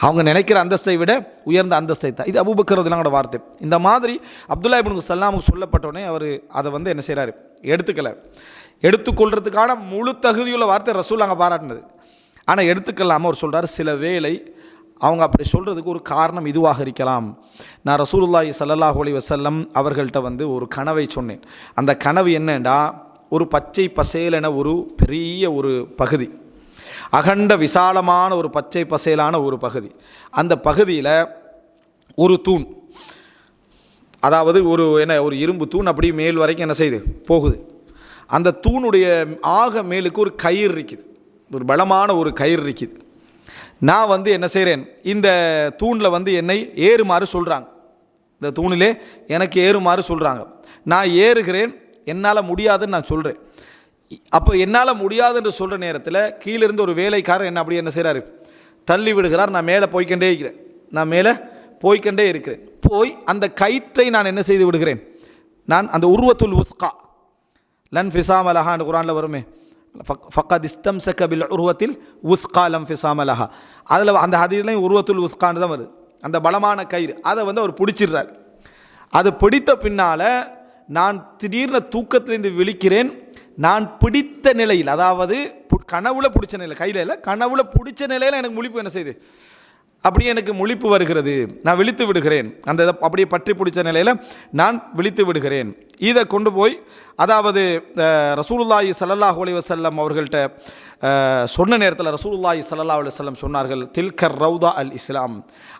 அவங்க நினைக்கிற அந்தஸ்தை விட உயர்ந்த அந்தஸ்தை தான். இது அபூபக்கர் ரலியல்லாஹு வார்த்தை. இந்த மாதிரி அப்துல்லா இப்னு சல்லாமுக்கு சொல்லப்பட்டோடனே அவர் அதை என்ன செய்கிறாரு, எடுத்துக்கல. எடுத்துக்கொள்றதுக்கான முழு தகுதியுள்ள வார்த்தை ரசூல் அங்கே பாராட்டினது. ஆனால் எடுத்துக்கலாமல் அவர் சொல்கிறார், சில வேளை அவங்க அப்படி சொல்கிறதுக்கு ஒரு காரணம் இதுவாக இருக்கலாம். நான் ரசூலுல்லாஹி ஸல்லல்லாஹு அலைஹி வஸல்லம் அவர்கள்ட்ட வந்து ஒரு கனவை சொன்னேன். அந்த கனவு என்னன்னா, ஒரு பச்சை பசேலென ஒரு பெரிய ஒரு பகுதி, அகண்ட விசாலமான ஒரு பச்சை பசேலான ஒரு பகுதி. அந்த பகுதியில் ஒரு தூண், அதாவது ஒரு இரும்பு தூண் அப்படி மேல் வரைக்கும் என்ன செய்யுது, போகுது. அந்த தூணுடைய ஆக மேலுக்கு ஒரு கயிறு இருக்குது, ஒரு பலமான ஒரு கயிறு இருக்குது. நான் வந்து என்ன செய்கிறேன், இந்த தூணில் வந்து என்னை ஏறுமாறு சொல்கிறாங்க. இந்த தூணிலே எனக்கு ஏறுமாறு சொல்கிறாங்க. நான் ஏறுகிறேன். என்னால் முடியாதுன்னு நான் சொல்கிறேன். அப்போ என்னால் முடியாதுன்னு சொல்கிற நேரத்தில் கீழிருந்து ஒரு வேலைக்காரர் என்ன அப்படி என்ன செய்கிறாரு, தள்ளி விடுகிறார். நான் மேலே போய்கொண்டே இருக்கிறேன். போய் அந்த கயிற்றை நான் என்ன செய்து விடுகிறேன், நான் அந்த உருவத்துல் உஸ்கா லன் ஃபிசாம் அலஹான்னு குரானில் வருமே, ஃபக்கத் இஸ்தம்ஸக பில் உருவத்தில் உஸ்கா லம் ஃபிசாம் அலஹா, அதில் அந்த ஹதீஸ்லையும் உருவத்துல் உஸ்கான்னு தான் வருது. அந்த பலமான கயிறு அதை வந்து அவர் பிடிச்சிடுறார். அது பிடித்த பின்னால் நான் திடீர்னு தூக்கத்திலிருந்து விழிக்கிறேன். நான் பிடித்த நிலையில், அதாவது கனவுல பிடிச்ச நிலையில், கையில் இல்லை, கனவுல பிடிச்ச நிலையில் எனக்கு முழிப்பு என்ன செய்யுது, அப்படியே எனக்கு முழிப்பு வருகிறது. நான் விழித்து விடுகிறேன். அந்த இதை அப்படியே பற்றி பிடிச்ச நிலையில் நான் விழித்து விடுகிறேன். இதை கொண்டு போய், அதாவது ரசூலுல்லாஹி ஸல்லல்லாஹு அலைஹி வஸல்லம் அவர்கள்ட்ட சொன்ன நேரத்தில் ரசூலுல்லாஹி ஸல்லல்லாஹு அலைஹி வஸல்லம் சொன்னார்கள், தில்கர் ரௌதா அல் இஸ்லாம்,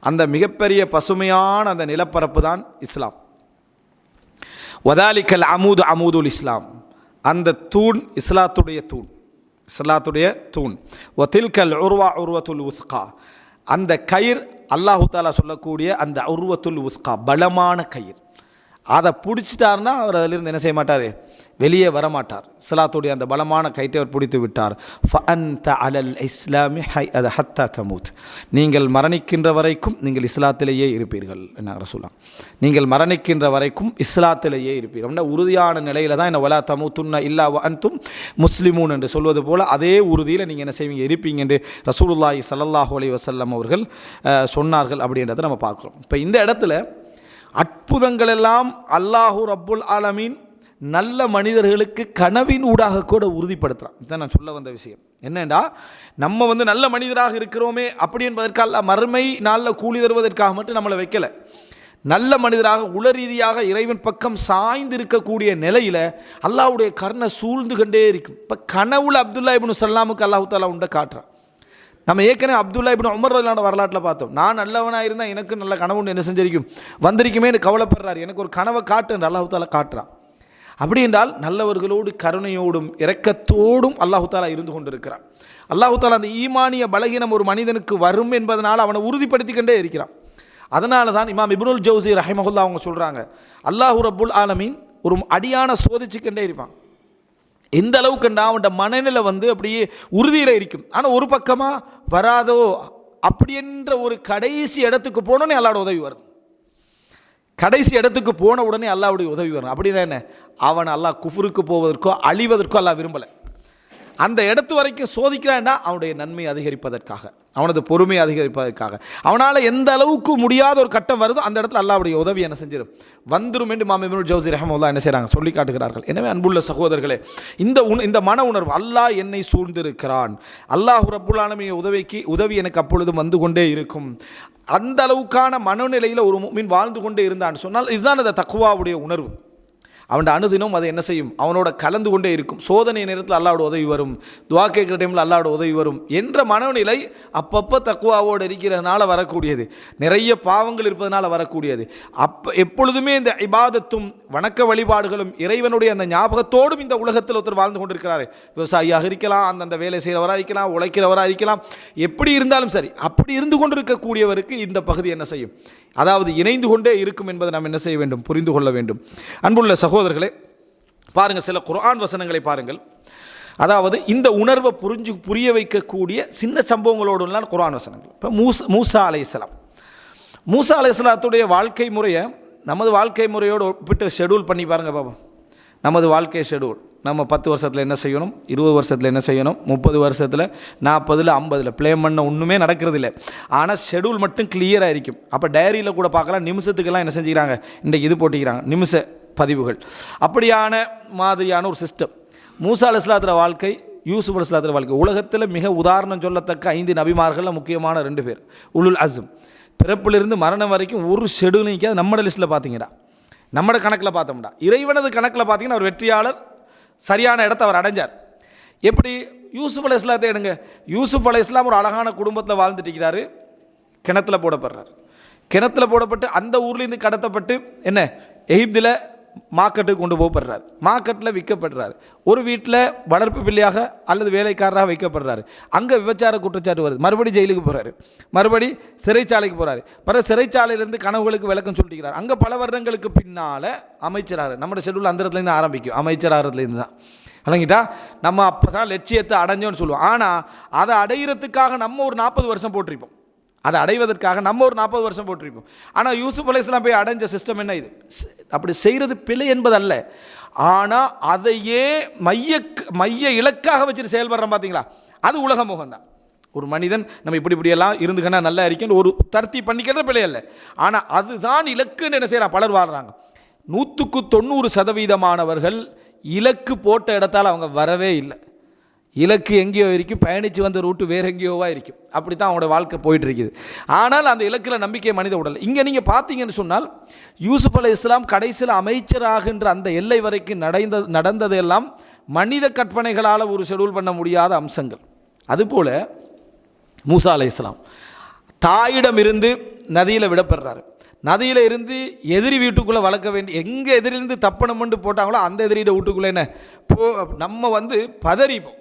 அந்த மிகப்பெரிய பசுமையான அந்த நிலப்பரப்பு தான் இஸ்லாம். வதாலிக்கல் அமூது அமூதுல் இஸ்லாம், அந்த தூண் இஸ்லாத்துடைய தூண். வதில்கல் உர்வா உர்வத்துல் உஸ்கா, அந்த கயிர் அல்லாஹு தாலா சொல்லக்கூடிய அந்த உர்வத்துல் உஸ்கா, பலமான கயிர். அதை பிடிச்சிட்டார்னா அவர் அதிலிருந்து என்ன செய்ய மாட்டார், வெளியே வரமாட்டார். இஸ்லாத்துடைய அந்த பலமான கயிற்றை அவர் பிடித்து விட்டார். ஃபஅன்த அலல் இஸ்லாமி ஹத்தா தமூத், நீங்கள் மரணிக்கின்ற வரைக்கும் நீங்கள் இஸ்லாத்திலேயே இருப்பீர்கள் என்ன ரசூலுல்லாஹ், நீங்கள் மரணிக்கின்ற வரைக்கும் இஸ்லாத்திலேயே இருப்பீர்கள். அப்படின்னா உறுதியான நிலையில் தான் என்ன வலா தமூத்துன்ன இல்லா வ அன்தும் முஸ்லிமூன் என்று சொல்வது போல் அதே உறுதியில் நீங்கள் என்ன செய்வீங்க, இருப்பீங்க என்று ரசூலுல்லாஹி ஸல்லல்லாஹு அலைஹி வஸல்லம் அவர்கள் சொன்னார்கள். அப்படின்றத நம்ம பார்க்குறோம். இப்போ இந்த இடத்துல அற்புதங்கள் எல்லாம் அல்லாஹு ரப்புல் ஆலமீன் நல்ல மனிதர்களுக்கு கனவின் ஊடாக கூட உறுதிப்படுத்துகிறான். இதுதான் நான் சொல்ல வந்த விஷயம். என்னென்னா, நம்ம வந்து நல்ல மனிதராக இருக்கிறோமே அப்படி என்பதற்காக மறுமை நாளில் கூலி தருவதற்காக மட்டும் நம்மளை வைக்கலை. நல்ல மனிதராக உள ரீதியாக இறைவன் பக்கம் சாய்ந்து இருக்கக்கூடிய நிலையில் அல்லாஹ்வுடைய கருணை சூழ்ந்து கொண்டே இருக்கும். இப்போ கனவுல அப்துல்லா இப்னு சல்லாமுக்கு அல்லாஹு தாலா உண்டை காட்டுறான். நம்ம ஏற்கனவே அப்துல்லா இப்னு உமர் ரலியல்லாஹு அன்ஹு வரலாற்றில் பார்த்தோம். நான் நல்லவனாக இருந்தால் எனக்கு நல்ல கனவுன்னு என்ன செஞ்சிருக்கும், வந்திருக்குமே கவலைப்படுறாரு. எனக்கு ஒரு கனவை காட்டுன்னு அல்லாஹு தாலா காட்டுறான். அப்படி என்றால் நல்லவர்களோடு கருணையோடும் இரக்கத்தோடும் அல்லாஹு தாலா இருந்து கொண்டிருக்கிறான். அல்லாஹு தாலா அந்த ஈமானிய பலகீனம் ஒரு மனிதனுக்கு வரும் என்பதனால் அவனை உறுதிப்படுத்திக்கொண்டே இருக்கிறான். அதனால தான் இமாம் இப்னுல் ஜௌசி ரஹிமஹுல்லா அவங்க சொல்கிறாங்க, அல்லாஹு ரப்புல் ஆலமீன் ஒரு அடியான சோதிச்சுக்கொண்டே இருப்பான். எந்த அளவுக்குண்டா அவன்கிட்ட மனநிலை வந்து அப்படியே உறுதியில் இருக்கும். ஆனால் ஒரு பக்கமாக வராதோ அப்படி என்ற ஒரு கடைசி இடத்துக்கு போனோன்னே அல்லாஹ்வோட உதவி வரும். கடைசி இடத்துக்கு போன உடனே அல்லாஹ்வுடைய உதவி வரும். அப்படின்னா என்ன, அவன் அல்லாஹ் குஃபருக்கு போவதற்கோ அழிவதற்கோ அல்லாஹ் விரும்பலை. அந்த இடத்து வரைக்கும் சோதிக்கிறான்டா அவனுடைய நன்மை அதிகரிப்பதற்காக, அவனது பொறுமை அதிகரிப்பதற்காக. அவனால் எந்த அளவுக்கு முடியாத ஒரு கட்டம் வருதோ அந்த இடத்துல அல்லாஹ்வுடைய உதவி என்ன செஞ்சிடும், வந்துடும் என்று இமாம் இப்னுல் ஜௌசி ரஹ்மத்துல்லாஹ் என்ன செய்கிறாங்க, சொல்லி காட்டுகிறார்கள். எனவே அன்புள்ள சகோதரர்களே, இந்த மன உணர்வு, அல்லாஹ் என்னை சூழ்ந்திருக்கிறான், அல்லாஹ் ரப்புல் ஆலமீன் உதவி எனக்கு அப்பொழுதும் வந்து கொண்டே இருக்கும், அந்த அளவுக்கான மனநிலையில் ஒரு முஃமின் வாழ்ந்து கொண்டே இருந்தான்னு சொன்னால் இதுதான் அந்த தக்வாவுடைய உணர்வு. அவன் அனுதினம் அதை என்ன செய்யும், அவனோட கலந்து கொண்டே இருக்கும். சோதனை நேரத்தில் அல்லாஹ்வோட உதவி வரும், துஆ கேட்குற டைமில் அல்லாஹ்வோட உதவி வரும் என்ற மனநிலை அப்பப்போ தக்வாவோடு இருக்கிறதுனால வரக்கூடியது, நிறைய பாவங்கள் இருப்பதனால வரக்கூடியது. எப்பொழுதுமே இந்த இபாதத்தும் வணக்க வழிபாடுகளும் இறைவனுடைய அந்த ஞாபகத்தோடும் இந்த உலகத்தில் ஒருத்தர் வாழ்ந்து கொண்டிருக்கிறாரு. விவசாயியாக இருக்கலாம், அந்தந்த வேலை செய்கிறவராக இருக்கலாம், உழைக்கிறவராக இருக்கலாம், எப்படி இருந்தாலும் சரி, அப்படி இருந்து கொண்டிருக்கக்கூடியவருக்கு இந்த பகுதி என்ன செய்யும், அதாவது இணைந்து கொண்டே இருக்கும் என்பதை நாம் என்ன செய்ய வேண்டும், புரிந்து கொள்ள வேண்டும். அன்புள்ள சகோதரர்களே, பாருங்கள், சில குர்ஆன் வசனங்களை பாருங்கள். அதாவது இந்த உணர்வை புரிய வைக்கக்கூடிய சின்ன சம்பவங்களோடுலாம் குர்ஆன் வசனங்கள். இப்போ மூசா அலைஹிஸ்ஸலாத்துடைய வாழ்க்கை முறையை நமது வாழ்க்கை முறையோடு ஒப்பிட்டு ஷெடியூல் பண்ணி பாருங்கள் பாபா. நமது வாழ்க்கை ஷெடியூல், நம்ம 10 வருஷத்தில் என்ன செய்யணும், 20 வருஷத்தில் என்ன செய்யணும், 30 வருஷத்தில் 40 50 ப்ளே பண்ண ஒன்றுமே நடக்கிறது இல்லை. ஆனால் ஷெடியூல் மட்டும் கிளியராக இருக்கும். அப்போ டைரியில் கூட பார்க்கலாம், நிமிஷத்துக்கெல்லாம் என்ன செஞ்சுக்கிறாங்க, இன்றைக்கு இது போட்டிக்கிறாங்க, நிமிஷ பதிவுகள், அப்படியான மாதிரியான ஒரு சிஸ்டம். மூசா அலைஹிஸ்ஸலாத்துடைய வாழ்க்கை யூசுப் அலைஹிஸ்ஸலாத்துடைய வாழ்க்கை. உலகத்தில் மிக உதாரணம் சொல்லத்தக்க 5 நபிமார்களில் முக்கியமான 2 பேர் உலுல் அஸ்ம். பிறப்பிலிருந்து மரணம் வரைக்கும் ஒரு ஷெடியூல் நிற்காது. நம்மட லிஸ்ட்டில் பார்த்தீங்கடா, நம்மட கணக்கில் பார்த்தோம்டா, இறைவனது கணக்கில் பார்த்தீங்கன்னா அவர் வெற்றியாளர், சரியான இடத்தை அவர் அடைஞ்சார். எப்படி? யூசுப் அலைஹிஸ்ஸலாத்தை எடுங்க. யூசுப் அலைஹிஸ்ஸலாம் ஒரு அழகான குடும்பத்தில் வாழ்ந்துட்டு இருக்கிறாரு. கிணத்துல போடப்படுறாரு. கிணத்துல போடப்பட்டு அந்த ஊர்லேருந்து கடத்தப்பட்டு என்ன எகிப்தில் மார்க்கெட்டுக்கு கொண்டு போகப்படுறாரு. மார்க்கெட்டில் விற்கப்படுறாரு. ஒரு வீட்டில் வளர்ப்பு பிள்ளையாக அல்லது வேலைக்காரராக வைக்கப்படுறாரு. அங்கே விபச்சார குற்றச்சாட்டு வருது. மறுபடி ஜெயிலுக்கு போகிறாரு. மறுபடி சிறைச்சாலைக்கு போகிறாரு. பிறகு சிறைச்சாலையிலேருந்து கனவுகளுக்கு விளக்கம் சொல்லிக்கிறார். அங்கே பல வருடங்களுக்கு பின்னால் அமைச்சராக, நம்ம ஷெட்யூல் அந்த இடத்துலேருந்து ஆரம்பிக்கும். அமைச்சராகிறதுலேருந்து தான் விளங்கிட்டா. நம்ம அப்போ தான் லட்சியத்தை அடைஞ்சோன்னு சொல்லுவோம். ஆனால் அதை அடைகிறதுக்காக நம்ம ஒரு 40 வருஷம் போட்டிருப்போம். அதை அடைவதற்காக நம்ம ஒரு 40 வருஷம் போட்டிருப்போம். ஆனால் யூசுப் அலைஹிஸ்ஸலாம் போய் அடைஞ்ச சிஸ்டம் என்ன? இது அப்படி செய்கிறது பிழை என்பதல்ல, ஆனால் அதையே மைய இலக்காக வச்சுட்டு செயல்படுறோம் பார்த்தீங்களா, அது உலக முகம்தான். ஒரு மனிதன் நம்ம இப்படியெல்லாம் இருந்துக்கன்னா நல்லா இருக்கேன்னு ஒரு தர்த்தி பண்ணிக்கிற பிழை இல்லை, ஆனால் அதுதான் இலக்குன்னு என்ன செய்யறான் பலர் வாழ்கிறாங்க. 100% இலக்கு போட்ட இடத்தால் அவங்க வரவே இல்லை. இலக்கு எங்கேயோ இருக்கும், பயணித்து வந்த ரூட்டு வேறு எங்கேயோவா இருக்கும். அப்படி தான் அவங்களோட வாழ்க்கை போயிட்டு இருக்குது. ஆனால் அந்த இலக்கில் நம்பிக்கை மனித உடல். இங்கே நீங்கள் பார்த்தீங்கன்னு சொன்னால் யூசுப் அலைஹிஸ்ஸலாம் கடைசியில் அமைச்சராகின்ற அந்த எல்லை வரைக்கும் நடந்ததெல்லாம் மனித கற்பனைகளால் ஒரு ஷெட்யூல் பண்ண முடியாத அம்சங்கள். அதுபோல் மூசா அலைஹிஸ்ஸலாம் தாயிடமிருந்து நதியில் விடப்படுறாரு. நதியில் இருந்து எதிரி வீட்டுக்குள்ளே வளர்க்க வேண்டி, எங்கே எதிரிலிருந்து தப்பணம்னு போட்டாங்களோ அந்த எதிரியோட வீட்டுக்குள்ளே என்ன நம்ம பதறிப்போம்.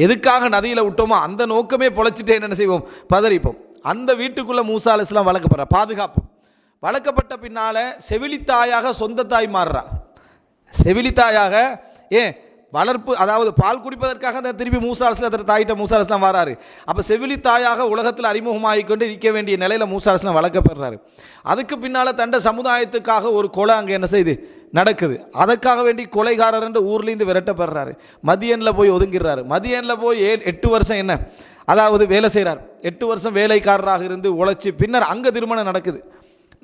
எதுக்காக நதியில் விட்டோமோ அந்த நோக்கமே பொழைச்சிட்டு என்ன செய்வோம், பதறிப்போம். அந்த வீட்டுக்குள்ளே மூசா அலைஹிஸ்ஸலாம் வளர்க்கப்படுற பாதுகாப்பு. வளர்க்கப்பட்ட பின்னால் செவிலித்தாயாக சொந்த தாய் மாறுறா. செவிலித்தாயாக வளர்ப்பு, அதாவது பால் குடிப்பதற்காக அந்த திருப்பி மூசா அலைஹிஸ்ஸலாம் தாயிட்ட மூசா அலைஹிஸ்ஸலாம் வராரு. அப்போ செவிலித்தாயாக உலகத்தில் அறிமுகமாகிக்கொண்டு இருக்க வேண்டிய நிலையில் மூசா அலைஹிஸ்ஸலாம் வளர்க்கப்படுறாரு. அதுக்கு பின்னால் தண்ட சமுதாயத்துக்காக ஒரு கொலை அங்கே என்ன செய்யுது நடக்குது. அதற்காக வேண்டி கொலைகாரர் என்ற ஊர்லேருந்து விரட்டப்படுறாரு. மதியனில் போய் ஒதுங்கிறாரு. மதியனில் போய் 8 வருஷம் என்ன அதாவது வேலை செய்கிறார். 8 வருஷம் வேலைக்காரராக இருந்து உழைச்சி பின்னர் அங்கே திருமணம் நடக்குது.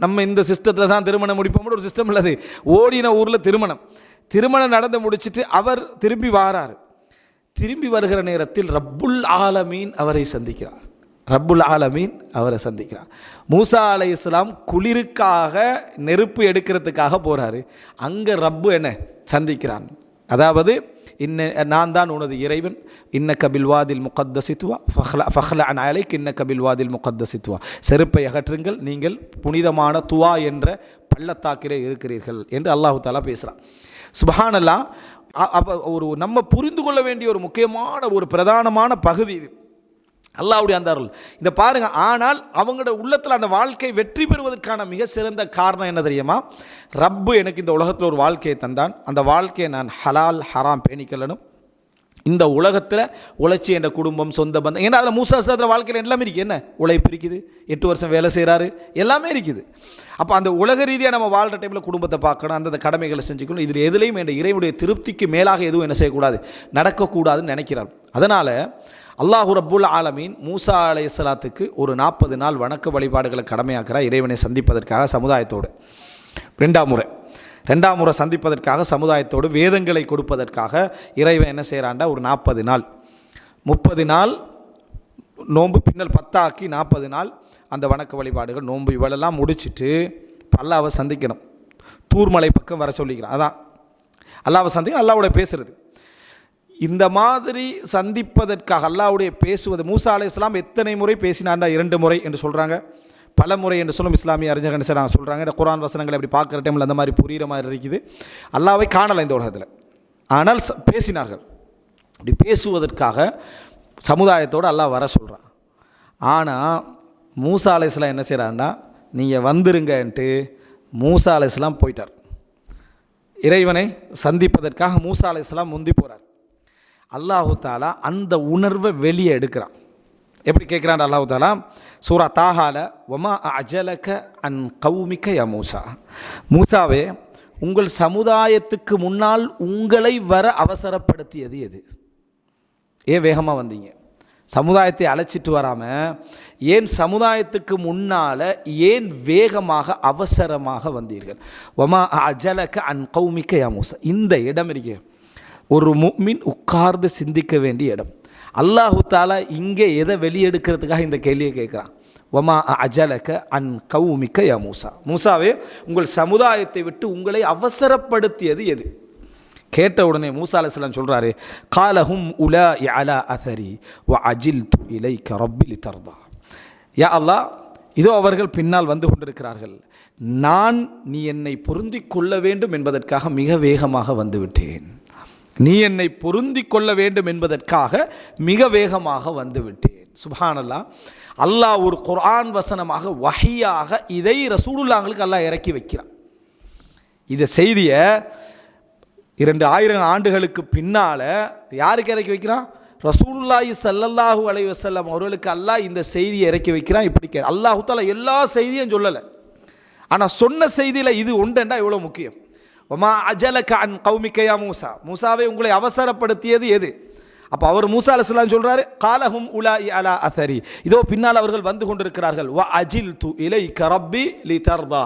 நம்ம இந்த சிஸ்டத்தில் தான் திருமணம் முடிப்போம்னு ஒரு சிஸ்டம் இல்லது. ஓடின ஊரில் திருமணம் நடந்து முடிச்சுட்டு அவர் திரும்பி வாரார். திரும்பி வருகிற நேரத்தில் ரப்புல் ஆலமீன் அவரை சந்திக்கிறார். மூசா அலைஹிஸ்ஸலாம் குளிருக்காக நெருப்பு எடுக்கிறதுக்காக போகிறாரு. அங்கே ரப்பு என்ன சந்திக்கிறான். அதாவது நான் தான் உனது இறைவன், இன்னக்க பில்வாதில் முகத்தசித்துவா ஃபஹ்ல அன் அலைக் இன்னக்க பில்வாதில் முகத்தசித்துவா, செருப்பை அகற்றுங்கள், நீங்கள் புனிதமான துவா என்ற பள்ளத்தாக்கிலே இருக்கிறீர்கள் என்று அல்லாஹு தஆலா பேசுகிறான். சுப்ஹானல்லாஹ். அப்போ நம்ம புரிந்து கொள்ள வேண்டிய ஒரு முக்கியமான ஒரு பிரதானமான பகுதி இது அல்லாஹ்வுடைய அந்த அருள். இதை பாருங்கள். ஆனால் அவங்களோட உள்ளத்தில் அந்த வாழ்க்கை வெற்றி பெறுவதற்கான மிக சிறந்த காரணம் என்ன தெரியுமா? ரப்பு எனக்கு இந்த உலகத்தில் ஒரு வாழ்க்கையை தந்தான். அந்த வாழ்க்கையை நான் ஹலால் ஹராம் பேணிக்கலனும். இந்த உலகத்தில் உழைச்சி என்ற குடும்பம், சொந்த பந்தம், ஏன்னா அதில் மூசா அலைஹிஸ்ஸலாம் வாழ்க்கையில் எல்லாமே இருக்குது. என்ன உழைப்பு இருக்குது, 8 வருஷம் வேலை செய்கிறாரு, எல்லாமே இருக்குது. அப்போ அந்த உலக ரீதியாக நம்ம வாழ்கிற டைமில் குடும்பத்தை பார்க்கணும், அந்த கடமைகளை செஞ்சுக்கணும். இதில் எதுலேயும் என்ற இறைவனுடைய திருப்திக்கு மேலாக எதுவும் என்ன செய்யக்கூடாது, நடக்கக்கூடாதுன்னு நினைக்கிறார். அதனால் அல்லாஹு ரப்புல் ஆலமீன் மூசா அலைஹிஸ்ஸலாத்துக்கு ஒரு 40 நாள் வணக்க வழிபாடுகளை கடமையாக்குறார் இறைவனை சந்திப்பதற்காக சமுதாயத்தோடு. ரெண்டாம் முறை சந்திப்பதற்காக சமுதாயத்தோடு வேதங்களை கொடுப்பதற்காக இறைவன் என்ன செய்கிறான்டா, ஒரு 40 நாள் 30 நாள் நோன்பு, பின்னல் 10 ஆக்கி 40 நாள் அந்த வணக்க வழிபாடுகள் நோன்பு இவளெல்லாம் முடிச்சுட்டு அல்லாஹ்வை சந்திக்கணும். தூர்மலை பக்கம் வர சொல்லிக்கிறான். அதான் அல்லாஹ்வை சந்திக்கணும், அல்லாஹ்வோட பேசுறது. இந்த மாதிரி சந்திப்பதற்காக அல்லாஹ்வுடைய பேசுவது, மூசா அலைஹிஸ்ஸலாம் எத்தனை முறை பேசினார்னா 2 முறை என்று சொல்கிறாங்க, பல முறை என்று சொல்லும் இஸ்லாமிய அறிஞர்கள் சொல்கிறாங்க. இந்த குர்ஆன் வசனங்களை அப்படி பார்க்குற டைமில் அந்த மாதிரி புரிகிற மாதிரி இருக்குது. அல்லாஹ்வை காணலை இந்த உலகத்தில், ஆனால் பேசினார்கள். அப்படி பேசுவதற்காக சமுதாயத்தோடு அல்லாஹ் வர சொல்கிறான். ஆனால் மூசா அலைஹிஸ்ஸலாம் என்ன செய்கிறான்னா, நீங்கள் வந்துருங்கன்ட்டு மூசா அலைஹிஸ்ஸலாம் போயிட்டார். இறைவனை சந்திப்பதற்காக மூசா அலைஹிஸ்ஸலாம் முந்தி போகிறார். அல்லாஹு தாலா அந்த உணர்வை வெளியே எடுக்கிறான். எப்படி கேட்குறான் அல்லாஹு தாலா சூரா தாஹால, வமா அஜலக அன் கௌமிக யா மூசா, மூசாவே உங்கள் சமுதாயத்துக்கு முன்னால் உங்களை வர அவசரப்படுத்தியது எது? ஏன் வேகமாக வந்தீங்க? சமுதாயத்தை அழைச்சிட்டு வராமல் ஏன் சமுதாயத்துக்கு முன்னால் ஏன் வேகமாக அவசரமாக வந்தீர்கள்? வமா அஜலக அன் கௌமிக யா மூசா. இந்த இடம் இருக்கு, ஒரு முஃமின் உட்கார்ந்து சிந்திக்க வேண்டிய இடம். அல்லாஹு தாலா இங்கே எதை வெளியெடுக்கிறதுக்காக இந்த கேள்வியை கேட்குறான். வமா அஜலக அன் கௌமிக்க யா மூசா, மூசாவே உங்கள் சமுதாயத்தை விட்டு உங்களை அவசரப்படுத்தியது எது? கேட்ட உடனே மூசா அலைஹிஸ்ஸலாம் சொல்கிறாரு, காலஹும் உலா அலா அஸரி வ அஜில்து இலைக ரப்பி லிதர்தா. யா அல்லாஹ், இதோ அவர்கள் பின்னால் வந்து கொண்டிருக்கிறார்கள், நான் நீ என்னை பொருந்தி கொள்ள வேண்டும் என்பதற்காக மிக வேகமாக வந்துவிட்டேன். நீ என்னை பொருந்தி கொள்ள வேண்டும் என்பதற்காக மிக வேகமாக வந்துவிட்டேன். சுப்ஹானல்லாஹ். அல்லாஹ் ஒரு குர்ஆன் வசனமாக வஹியாக இதை ரசூலுல்லாஹ்களுக்கு அல்லாஹ் இறக்கி வைக்கிறான். இந்த செய்தியை 2000 ஆண்டுகளுக்கு பின்னால் யாருக்கு இறக்கி வைக்கிறான்? ரசூலுல்லாஹி ஸல்லல்லாஹு அலைஹி வஸல்லம் அவர்களுக்கு அல்லாஹ் இந்த செய்தியை இறக்கி வைக்கிறான். இப்படி அல்லாஹு தஆலா எல்லா செய்தியும் சொல்லலை, ஆனால் சொன்ன செய்தியில் இது உண்டா எவ்வளோ முக்கியம். வமா அஜலக அன் கௌமிக்க யா மூசா, மூசாவை உங்களை அவசரப்படுத்தியது எது? அப்போ அவர் மூசா அலைஹிஸ்ஸலாம் சொல்கிறாரு, காலஹும் உலாஇ அலா அஸரி, இதோ பின்னால் அவர்கள் வந்து கொண்டிருக்கிறார்கள். வ அஜில்து இலைக ரப்பி லிதர்தா,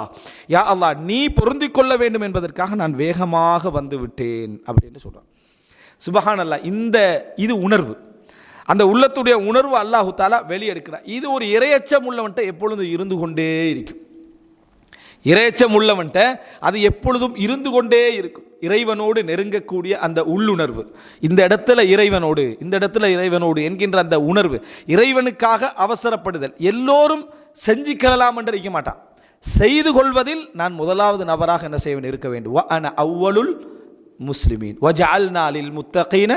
யா அல்லாஹ் நீ பொருந்தி கொள்ள வேண்டும் என்பதற்காக நான் வேகமாக வந்து விட்டேன் அப்படின்னு சொல்கிறான். சுப்ஹானல்லாஹ். இது உணர்வு, அந்த உள்ளத்துடைய உணர்வு அல்லாஹு தாலா வெளியெடுக்கிறார். இது ஒரு இரையச்சம் உள்ளவன்ட்ட எப்பொழுதும் இருந்து கொண்டே இருக்கும். இரையச்சம் உள்ளவன்ட்ட அது எப்பொழுதும் இருந்து கொண்டே இருக்கும். இறைவனோடு நெருங்கக்கூடிய அந்த உள்ளுணர்வு, இந்த இடத்துல இறைவனோடு, இந்த இடத்துல இறைவனோடு என்கின்ற அந்த உணர்வு, இறைவனுக்காக அவசரப்படுதல். எல்லோரும் செஞ்சுக்கலாம் என்று இருக்க மாட்டான். செய்து கொள்வதில் நான் முதலாவது நபராக என்ன செய்வேன், இருக்க வேண்டும். வ அன அவ்வலுல் முஸ்லிமீன் வஜஅல்னா லில் முத்தகீன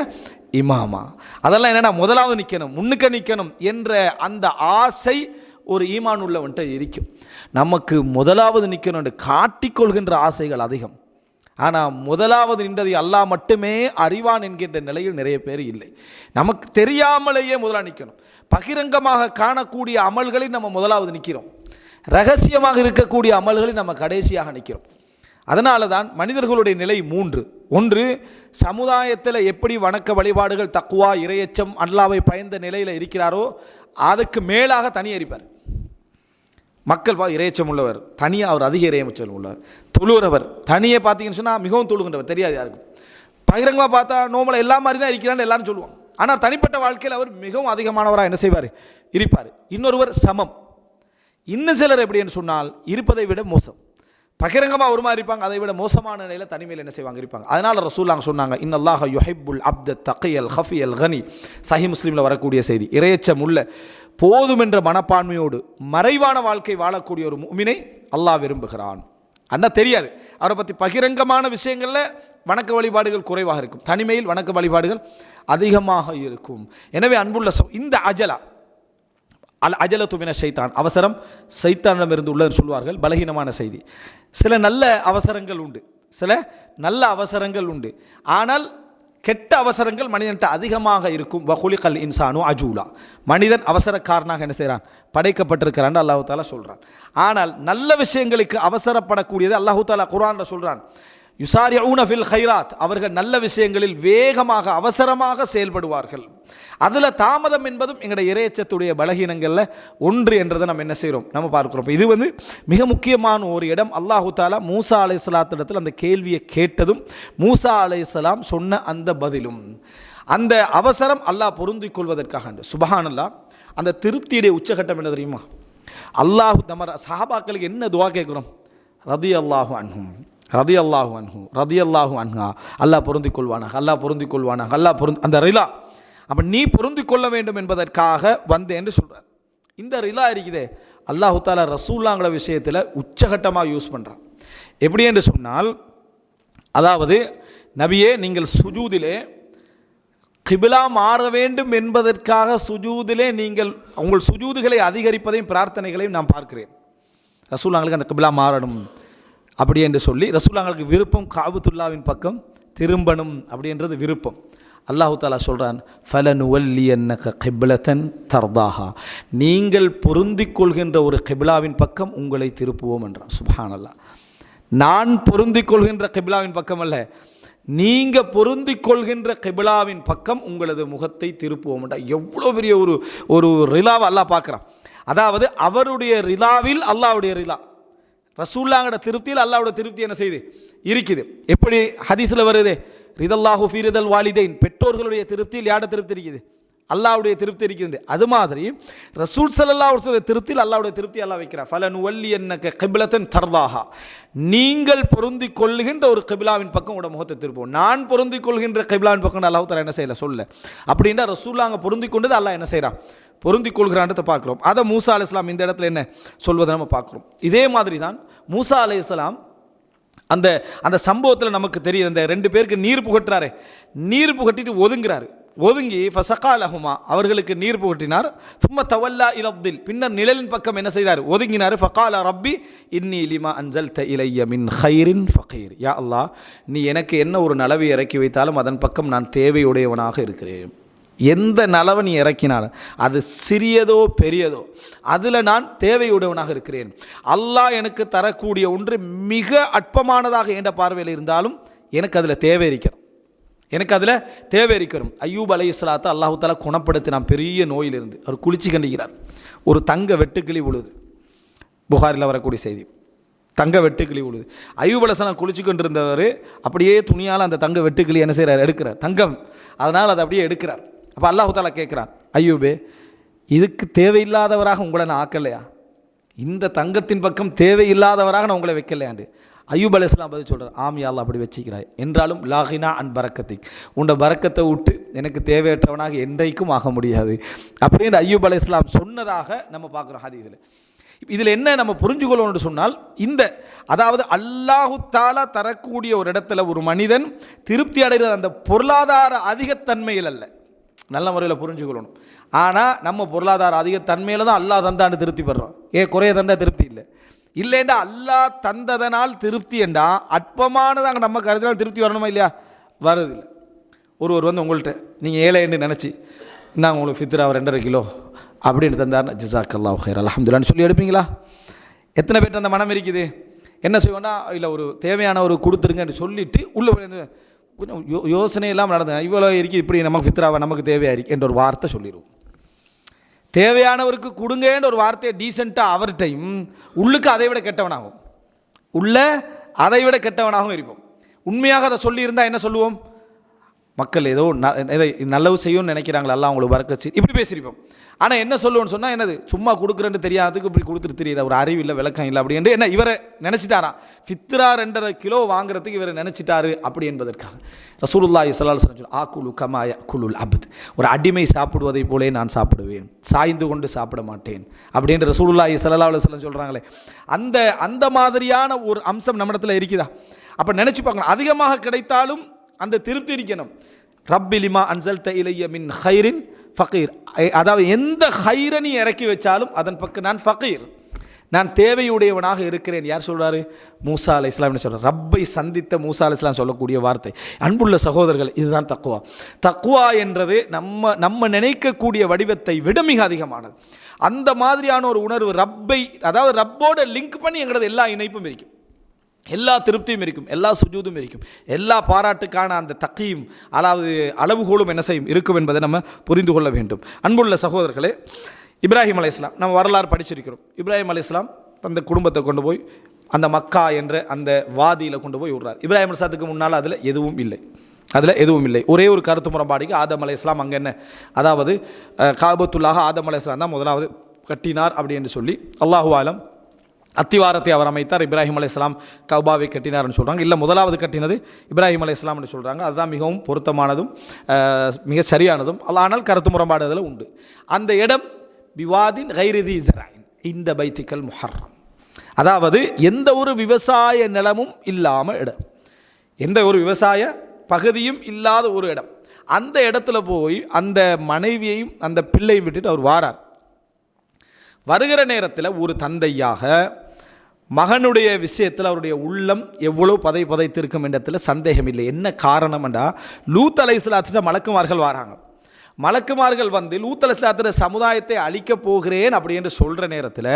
இமாமா. அதெல்லாம் என்னன்னா முதலாவது நிற்கணும், முன்னுக்கு நிற்கணும் என்ற அந்த ஆசை ஒரு ஈமான் உள்ளவன்ட்ட இருக்கும். நமக்கு முதலாவது நிற்கணும் என்று காட்டிக்கொள்கின்ற ஆசைகள் அதிகம். ஆனால் முதலாவது நின்றதை அல்லாஹ் மட்டுமே அறிவான் என்கின்ற நிலையில் நிறைய பேர் இல்லை. நமக்கு தெரியாமலேயே முதலாக நிற்கணும். பகிரங்கமாக காணக்கூடிய அமல்களில் நம்ம முதலாவது நிற்கிறோம், ரகசியமாக இருக்கக்கூடிய அமல்களில் நம்ம கடைசியாக நிற்கிறோம். அதனால தான் மனிதர்களுடைய நிலை 3. ஒன்று, சமுதாயத்தில் எப்படி வணக்க வழிபாடுகள், தக்குவா, இரையச்சம், அல்லாஹ்வை பயந்த நிலையில் இருக்கிறாரோ அதுக்கு மேலாக தனியாக இருப்பார். மக்கள் இரையச்சம் உள்ளவர் தனியாக, அவர் அதிக இரையச்சம் உள்ளவர். தொழுகிறவர் தனியே பார்த்தீங்கன்னு சொன்னால் மிகவும் தொழுகின்றவர், தெரியாது யாருக்கும். பகிரங்கமாக பார்த்தா நோமலை எல்லா மாதிரி தான் இருக்கிறான்னு எல்லாரும் சொல்லுவாங்க. ஆனால் தனிப்பட்ட வாழ்க்கையில் அவர் மிகவும் அதிகமானவராக என்ன செய்வார், இருப்பார். இன்னொருவர் சமம். இன்னும் சிலர் எப்படின்னு சொன்னால் இருப்பதை விட மோசம். பகிரங்கமாக ஒரு மாதிரி இருப்பாங்க, அதை விட மோசமான நிலையில் தனிமையில் என்ன செய்வாங்க, இருப்பாங்க. அதனால் ரசூலுல்லாஹ் சொன்னாங்க, இன்னல்லாஹ யுஹிப்புல் அப்த தகியல் ஹஃபியல் கனி. சஹீஹ் முஸ்லிமில் வரக்கூடிய செய்தி. இரையச்சம் உள்ள போதும் என்ற மனப்பான்மையோடு மறைவான வாழ்க்கை வாழக்கூடிய ஒரு முஃமினை அல்லாஹ் விரும்புகிறான். அண்ணா தெரியாது, அவரை பற்றி பகிரங்கமான விஷயங்களில் வணக்க வழிபாடுகள் குறைவாக இருக்கும், தனிமையில் வணக்க வழிபாடுகள் அதிகமாக இருக்கும். எனவே அன்புள்ள இந்த அஜலா அஜலத்து மின ஷைத்தான், அவசரம் சைத்தானிடமிருந்து உள்ளதுன்னு சொல்வார்கள். பலகீனமான செய்தி. சில நல்ல அவசரங்கள் உண்டு, சில நல்ல அவசரங்கள் உண்டு. ஆனால் கெட்ட அவசரங்கள் மனிதன்ட்ட அதிகமாக இருக்கும். வகுலிகல் இன்சானு அஜூலா, மனிதன் அவசரக்காரனாக என்ன செய்கிறான், படைக்கப்பட்டிருக்கிறான் அல்லாஹு தாலா சொல்கிறான். ஆனால் நல்ல விஷயங்களுக்கு அவசரப்படக்கூடியது அல்லாஹு தாலா குர்ஆன்ல சொல்கிறான். யுசாரிஊன ஃபில் கைராத், அவர்கள் நல்ல விஷயங்களில் வேகமாக அவசரமாக செயல்படுவார்கள். அதில் தாமதம் என்பதும் எங்களுடைய இறையச்சத்துடைய பலகீனங்களில் ஒன்று என்றதை நம்ம என்ன செய்கிறோம், நம்ம பார்க்குறோம். இது மிக முக்கியமான ஒரு இடம். அல்லாஹு தாலா மூசா அலைஹிஸ்ஸலாத்திடத்தில் அந்த கேள்வியை கேட்டதும் மூசா அலைஹிஸ்ஸலாம் சொன்ன அந்த பதிலும், அந்த அவசரம் அல்லாஹ் பொருந்திக் கொள்வதற்காக. சுப்ஹானல்லாஹ். அந்த திருப்தியுடைய உச்சகட்டம் என்ன தெரியுமா? அல்லாஹு நம்ம சஹாபாக்களுக்கு என்ன துவா கேட்குறோம், ரதியல்லாஹு அன்ஹும் ரதியல்லாஹு அன்ஹு ரதியல்லாஹு அன்ஹா, அல்லாஹ் பொருந்திக் கொள்வானாக, அல்லாஹ் பொருந்திக் கொள்வானாக, அல்லாஹ் அந்த ரிலா. அப்போ நீ பொருந்திக் கொள்ள வேண்டும் என்பதற்காக வந்தேன் என்று சொல்கிறார். இந்த ரிலா இருக்குதே அல்லாஹு தாலா ரசூலுல்லாஹ்ங்கிற விஷயத்தில் உச்சகட்டமாக யூஸ் பண்ணுறான். எப்படி என்று சொன்னால், அதாவது நபியே நீங்கள் சுஜூதிலே கிபிலா மாற வேண்டும் என்பதற்காக சுஜூதிலே நீங்கள் உங்கள் சுஜூதுகளை அதிகரிப்பதையும் பிரார்த்தனைகளையும் நான் பார்க்கிறேன். ரசூலுல்லாஹ்ங்களுக்கு அந்த கிபிலா மாறணும் அப்படி என்று சொல்லி ரசூலுல்லாஹ்ங்களுக்கு விருப்பம், காபத்துல்லாவின் பக்கம் திரும்பணும் அப்படின்றது விருப்பம். அல்லாஹு தாலா சொல்கிறான், ஃபலனுவல்லியன்னக கிப்லத்தன் தர்தாஹா, நீங்கள் பொருந்திக் கொள்கின்ற ஒரு கிப்லாவின் பக்கம் உங்களை திருப்புவோம் என்றான். சுப்ஹானல்லாஹ். நான் பொருந்திக் கொள்கின்ற கிப்லாவின் பக்கம் அல்ல, நீங்கள் பொருந்திக் கொள்கின்ற கிப்லாவின் பக்கம் உங்களது முகத்தை திருப்புவோம் என்றால் எவ்வளோ பெரிய ஒரு ரிலாவை அல்லாஹ் பார்க்குறான். அதாவது அவருடைய ரிலாவில் அல்லாஹ்வுடைய ரிலா, ரசூலுல்லாஹ்வோட திருப்தியில் அல்லாஹ்வோட திருப்தி என்ன செய்யுது இருக்குது. எப்படி ஹதீஸில் வருது, ரிதல்லாஹு ஃபீ ரிதல் வாலிதைன், பெற்றோர்களுடைய திருப்தியில் யாட திருப்தி இருக்குது? அல்லாஹ்வுடைய திருப்தி இருக்கிறது. அது மாதிரி ரசூல் ஸல்லல்லாஹு அலைஹி வஸல்லம் திருப்தியில் அல்லாஹ்வுடைய திருப்தி அல்லாஹ் வைக்கிறார். ஃபலனுவல்லியன்னக கிப்லத்தன் தர்தாஹா, நீங்கள் பொருந்திக் கொள்கின்ற ஒரு கிப்லாவின் பக்கம் உங்களோட முகத்தை திருப்போம். நான் பொருந்திக் கொள்கின்ற கிப்லாவின் பக்கம் அல்லாஹ் தஆலா என்ன செய்யல சொல்ல. அப்படின்னா ரசூலுல்லாஹ் அங்கே பொருந்திக் கொண்டது அல்லாஹ் என்ன செய்கிறான்? பொருந்திக் கொள்கிறான்றதை பார்க்குறோம். அதை மூசா அலைஹிஸ்ஸலாம் இந்த இடத்துல என்ன சொல்வதை நம்ம பார்க்குறோம். இதே மாதிரி தான் மூசா அலைஹிஸ்ஸலாம் அந்த அந்த சம்பவத்தில் நமக்கு தெரியும். அந்த 2 பேருக்கு நீர் புகட்டுறாரு, நீர் புகட்டிட்டு ஒதுங்குறாரு. ஒதுங்கி ஃபசகாலஹுமா, அவர்களுக்கு நீர் புகட்டினார். சும்ம தவல்லா இலத்தில், பின்னர் நிழலின் பக்கம் என்ன செய்தார்? ஒதுங்கினார். ஃபகால ரப்பி இன்னி லிமா அன்சல்த இலைய மின் ஹைரின் ஃபகீர், யா அல்லாஹ், நீ எனக்கு என்ன ஒரு நலவை இறக்கி வைத்தாலும் அதன் பக்கம் நான் தேவையுடையவனாக இருக்கிறேன். எந்த நலவை நீ இறக்கினாலும் அது சிறியதோ பெரியதோ அதில் நான் தேவையுடையவனாக இருக்கிறேன். அல்லாஹ் எனக்கு தரக்கூடிய ஒன்று மிக அற்பமானதாக என்ற பார்வையில் இருந்தாலும் எனக்கு அதில் தேவை இருக்கணும், எனக்கு அதில் தேவை இருக்கணும். அய்யூப் அலைஹிஸ்ஸலாத்தை அல்லாஹ் தஆலா குணப்படுத்தினான் பெரிய நோயிலிருந்து. அவர் குளிச்சு கண்டிக்கிறார். ஒரு தங்க வெட்டுக்கிளி உழுது, புகாரில் வரக்கூடிய செய்தி, தங்க வெட்டுக்கிளி உழுது. அய்யூப் அலைஹிஸ்ஸலாம் குளிச்சு கொண்டிருந்தவர் அப்படியே துணியால் அந்த தங்க வெட்டுக்கிளி என்ன செய்கிறார்? எடுக்கிறார். தங்கம், அதனால் அதை அப்படியே எடுக்கிறார். அப்போ அல்லாஹ் தஆலா கேட்குறான், அய்யூபே, இதுக்கு தேவையில்லாதவராக உங்களை நான் ஆக்கலையா? இந்த தங்கத்தின் பக்கம் தேவையில்லாதவராக நான் உங்களை வைக்கலையாண்டு. அய்யூப் அலைஹிஸ்ஸலாம் பதில் சொல்கிறார், ஆம் யா அல்லாஹ், அப்படி வச்சுக்கிறாய், என்றாலும் லாகினா அன் பரக்கத்திக், உண்ட பரக்கத்தை விட்டு எனக்கு தேவையற்றவனாக என்றைக்கும் ஆக முடியாது அப்படின்னு அய்யூப் அலைஹிஸ்ஸலாம் சொன்னதாக நம்ம பார்க்குறோம் ஹதீஸில். இதில் என்ன நம்ம புரிஞ்சுக்கொள்ளணும்னு சொன்னால், இந்த அதாவது அல்லாஹு தஆலா தரக்கூடிய ஒரு இடத்துல ஒரு மனிதன் திருப்தி அடைகிறது அந்த பொருளாதார அதிகத்தன்மையில் அல்ல, நல்ல முறையில் புரிஞ்சுக்கொள்ளணும். ஆனால் நம்ம பொருளாதார அதிகத்தன்மையில் தான் அல்லாஹ் தந்தான்னு திருப்தி பெறுறோம். குறைய தந்தா திருப்தி இல்லை. இல்லைண்டா அல்லாஹ் தந்ததனால் திருப்தி என்றா அற்பமானதாங்க நம்ம கருத்தினால் திருப்தி வரணுமா இல்லையா? வருதில்லை. ஒருவர் வந்து உங்கள்கிட்ட நீங்கள் ஏழை என்று நினச்சி இந்தாங்க உங்களுக்கு ஃபித்ரா 2.5 கிலோ அப்படின்னு தந்தார், ஜஸாக்கல்லாஹு ஹைர் அல்ஹம்துலில்லாஹ்னு சொல்லி எடுப்பீங்களா? எத்தனை பேர்ட்டு அந்த மனம் இருக்குது? என்ன செய்வோன்னா, இல்லை ஒரு தேவையான ஒரு கொடுத்துருங்கன்னு சொல்லிவிட்டு உள்ள கொஞ்சம் யோசனை இல்லாமல் நடந்தேன், இவ்வளோ இருக்குது இப்படி நமக்கு ஃபித்ராவை நமக்கு தேவையாக இருக்கு என்ற ஒரு வார்த்தை சொல்லிடுவோம். தேவையானவருக்கு கொடுங்கன்ற ஒரு வார்த்தையை டீசெண்டாக அவர்கிட்டையும் உள்ளுக்கு அதை விட கெட்டவனாகும், உள்ள அதை விட கெட்டவனாகவும் இருப்போம். உண்மையாக அதை சொல்லியிருந்தால் என்ன சொல்லுவோம்? மக்கள் ஏதோ நல்லவு செய்யும்னு நினைக்கிறாங்களா, அல்லாஹ் அவங்களுக்கு வரக்கச்சு, இப்படி பேசியிருப்போம். ஆனால் என்ன சொல்லுவோன்னு சொன்னால், என்னது சும்மா கொடுக்குறேன்னு தெரியாததுக்கு இப்படி கொடுத்துட்டு தெரியல, ஒரு அறிவு இல்லை, விளக்கம் இல்லை அப்படி என்று என்ன இவரை நினச்சிட்டாராம். ஃபித்ரா 2.5 கிலோ வாங்குறதுக்கு இவரை நினச்சிட்டாரு அப்படி என்பதற்காக ரசூலுல்லாஹி ஸல்லல்லாஹு அலைஹி வஸல்லம் ஆக்குலு கமா யக்குலுல் அப்த், ஒரு அடிமை சாப்பிடுவதை போலே நான் சாப்பிடுவேன், சாய்ந்து கொண்டு சாப்பிட மாட்டேன் அப்படின்னு ரசூலுல்லாஹி ஸல்லல்லாஹு அலைஹி வஸல்லம் சொல்கிறாங்களே, அந்த மாதிரியான ஒரு அம்சம் நம்மிடத்தில் இருக்குதா? அப்போ நினச்சி பார்க்கணும். அதிகமாக கிடைத்தாலும் அந்த திருப்தி இருக்கணும். ரப்பி லிமா அன்சல்த இலைய மின் ஹைரின் ஃபகீர், அதாவது எந்த ஹைரை நீ இறக்கி வச்சாலும் அதன் பக்கம் நான் ஃபகீர், நான் தேவையுடையவனாக இருக்கிறேன். யார் சொல்கிறாரு? மூசா அலைஹிஸ்ஸலாம் சொல்கிறார். ரப்பை சந்தித்த மூசா அலைஹிஸ்ஸலாம் சொல்லக்கூடிய வார்த்தை. அன்புள்ள சகோதரர்கள், இதுதான் தக்வா. தக்வா என்றது நம்ம நினைக்கக்கூடிய வடிவத்தை விட மிக அதிகமானது. அந்த மாதிரியான ஒரு உணர்வு ரப்பை, அதாவது ரப்போட லிங்க் பண்ணி எங்களது எல்லா இணைப்பும் இருக்கும், எல்லா திருப்தியும் இருக்கும், எல்லா சுஜூதும் இருக்கும், எல்லா பாராட்டுக்கான அந்த தக்கியும் அதாவது அளவுகோலும் என்ன செய்யும் இருக்கும் என்பதை நம்ம புரிந்து கொள்ள வேண்டும். அன்புள்ள சகோதரர்களே, இப்ராஹிம் அலைஹிஸ்ஸலாம் நம்ம வரலாறு படிச்சிருக்கிறோம். இப்ராஹிம் அலைஹிஸ்ஸலாம் அந்த குடும்பத்தை கொண்டு போய் அந்த மக்கா என்ற அந்த வாதியில் கொண்டு போய் விடுறார். இப்ராஹிம் அலைஹிஸ்ஸலாத்துக்கு முன்னால் அதில் எதுவும் இல்லை. ஒரே ஒரு கருத்து முரண்பாடிக்கு ஆதம் அலைஹிஸ்ஸலாம் அங்கே என்ன, அதாவது காபத்துல்லாஹ் ஆதம் அலைஹிஸ்ஸலாம் தான் முதலாவது கட்டினார் அப்படி என்று சொல்லி அல்லாஹு ஆலம் அத்திவாரத்தை அவர் அமைத்தார். இப்ராஹிம் அலைஹிஸ்ஸலாம் கௌபாவை கட்டினார்னு சொல்கிறாங்க. இல்லை, முதலாவது கட்டினது இப்ராஹிம் அலைஹிஸ்ஸலாம்னு சொல்கிறாங்க. அதுதான் மிகவும் பொருத்தமானதும் மிக சரியானதும். ஆனால் கருத்து முரண்பாடு அதில் உண்டு. அந்த இடம் பிவாதின் கைரிதி ஜராயின் இந்த பைத்திக்கல் முஹர்ரம், அதாவது எந்த ஒரு விவசாய நிலமும் இல்லாமல் இடம், எந்த ஒரு விவசாய பகுதியும் இல்லாத ஒரு இடம். அந்த இடத்துல போய் அந்த மனைவியையும் அந்த பிள்ளையும் விட்டுட்டு அவர் வாரார். வருகிற நேரத்தில் ஒரு தந்தையாக மகனுடைய விஷயத்தில் அவருடைய உள்ளம் எவ்வளோ பதைத்திருக்கும் இடத்துல சந்தேகம் இல்லை. என்ன காரணம்டா, லூத் அலைஹிஸ்ஸலாத்திட்ட மலக்குமார்கள் வராங்க. மலக்குமார்கள் வந்து லூத் அலைஹிஸ்ஸலாத்திட்ட சமுதாயத்தை அழிக்கப் போகிறேன் அப்படி என்று சொல்கிற நேரத்தில்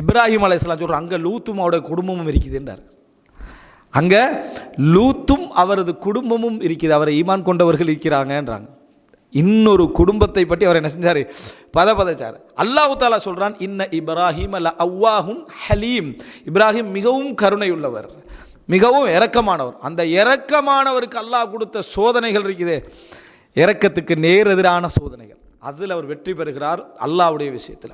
இப்ராஹிம் அலைஹிஸ்ஸலாம் சொல்கிறார், அங்கே லூத்தும் அவருடைய குடும்பமும் இருக்குதுன்றார். அங்கே லூத்தும் அவரது குடும்பமும் இருக்குது, அவரை ஈமான் கொண்டவர்கள் இருக்கிறாங்கன்றாங்க. இன்னொரு குடும்பத்தை பற்றி அவர் என்ன செஞ்சார்? பதச்சார். அல்லாஹு தஆலா சொல்கிறான், இன்ன இப்ராஹிம் ல அவ்வாஹுன் ஹலீம், இப்ராஹிம் மிகவும் கருணை உள்ளவர், மிகவும் இரக்கமானவர். அந்த இரக்கமானவருக்கு அல்லாஹ் கொடுத்த சோதனைகள் இருக்குதே, இரக்கத்துக்கு நேர் எதிரான சோதனைகள், அதில் அவர் வெற்றி பெறுகிறார் அல்லாஹ்வுடைய விஷயத்தில்.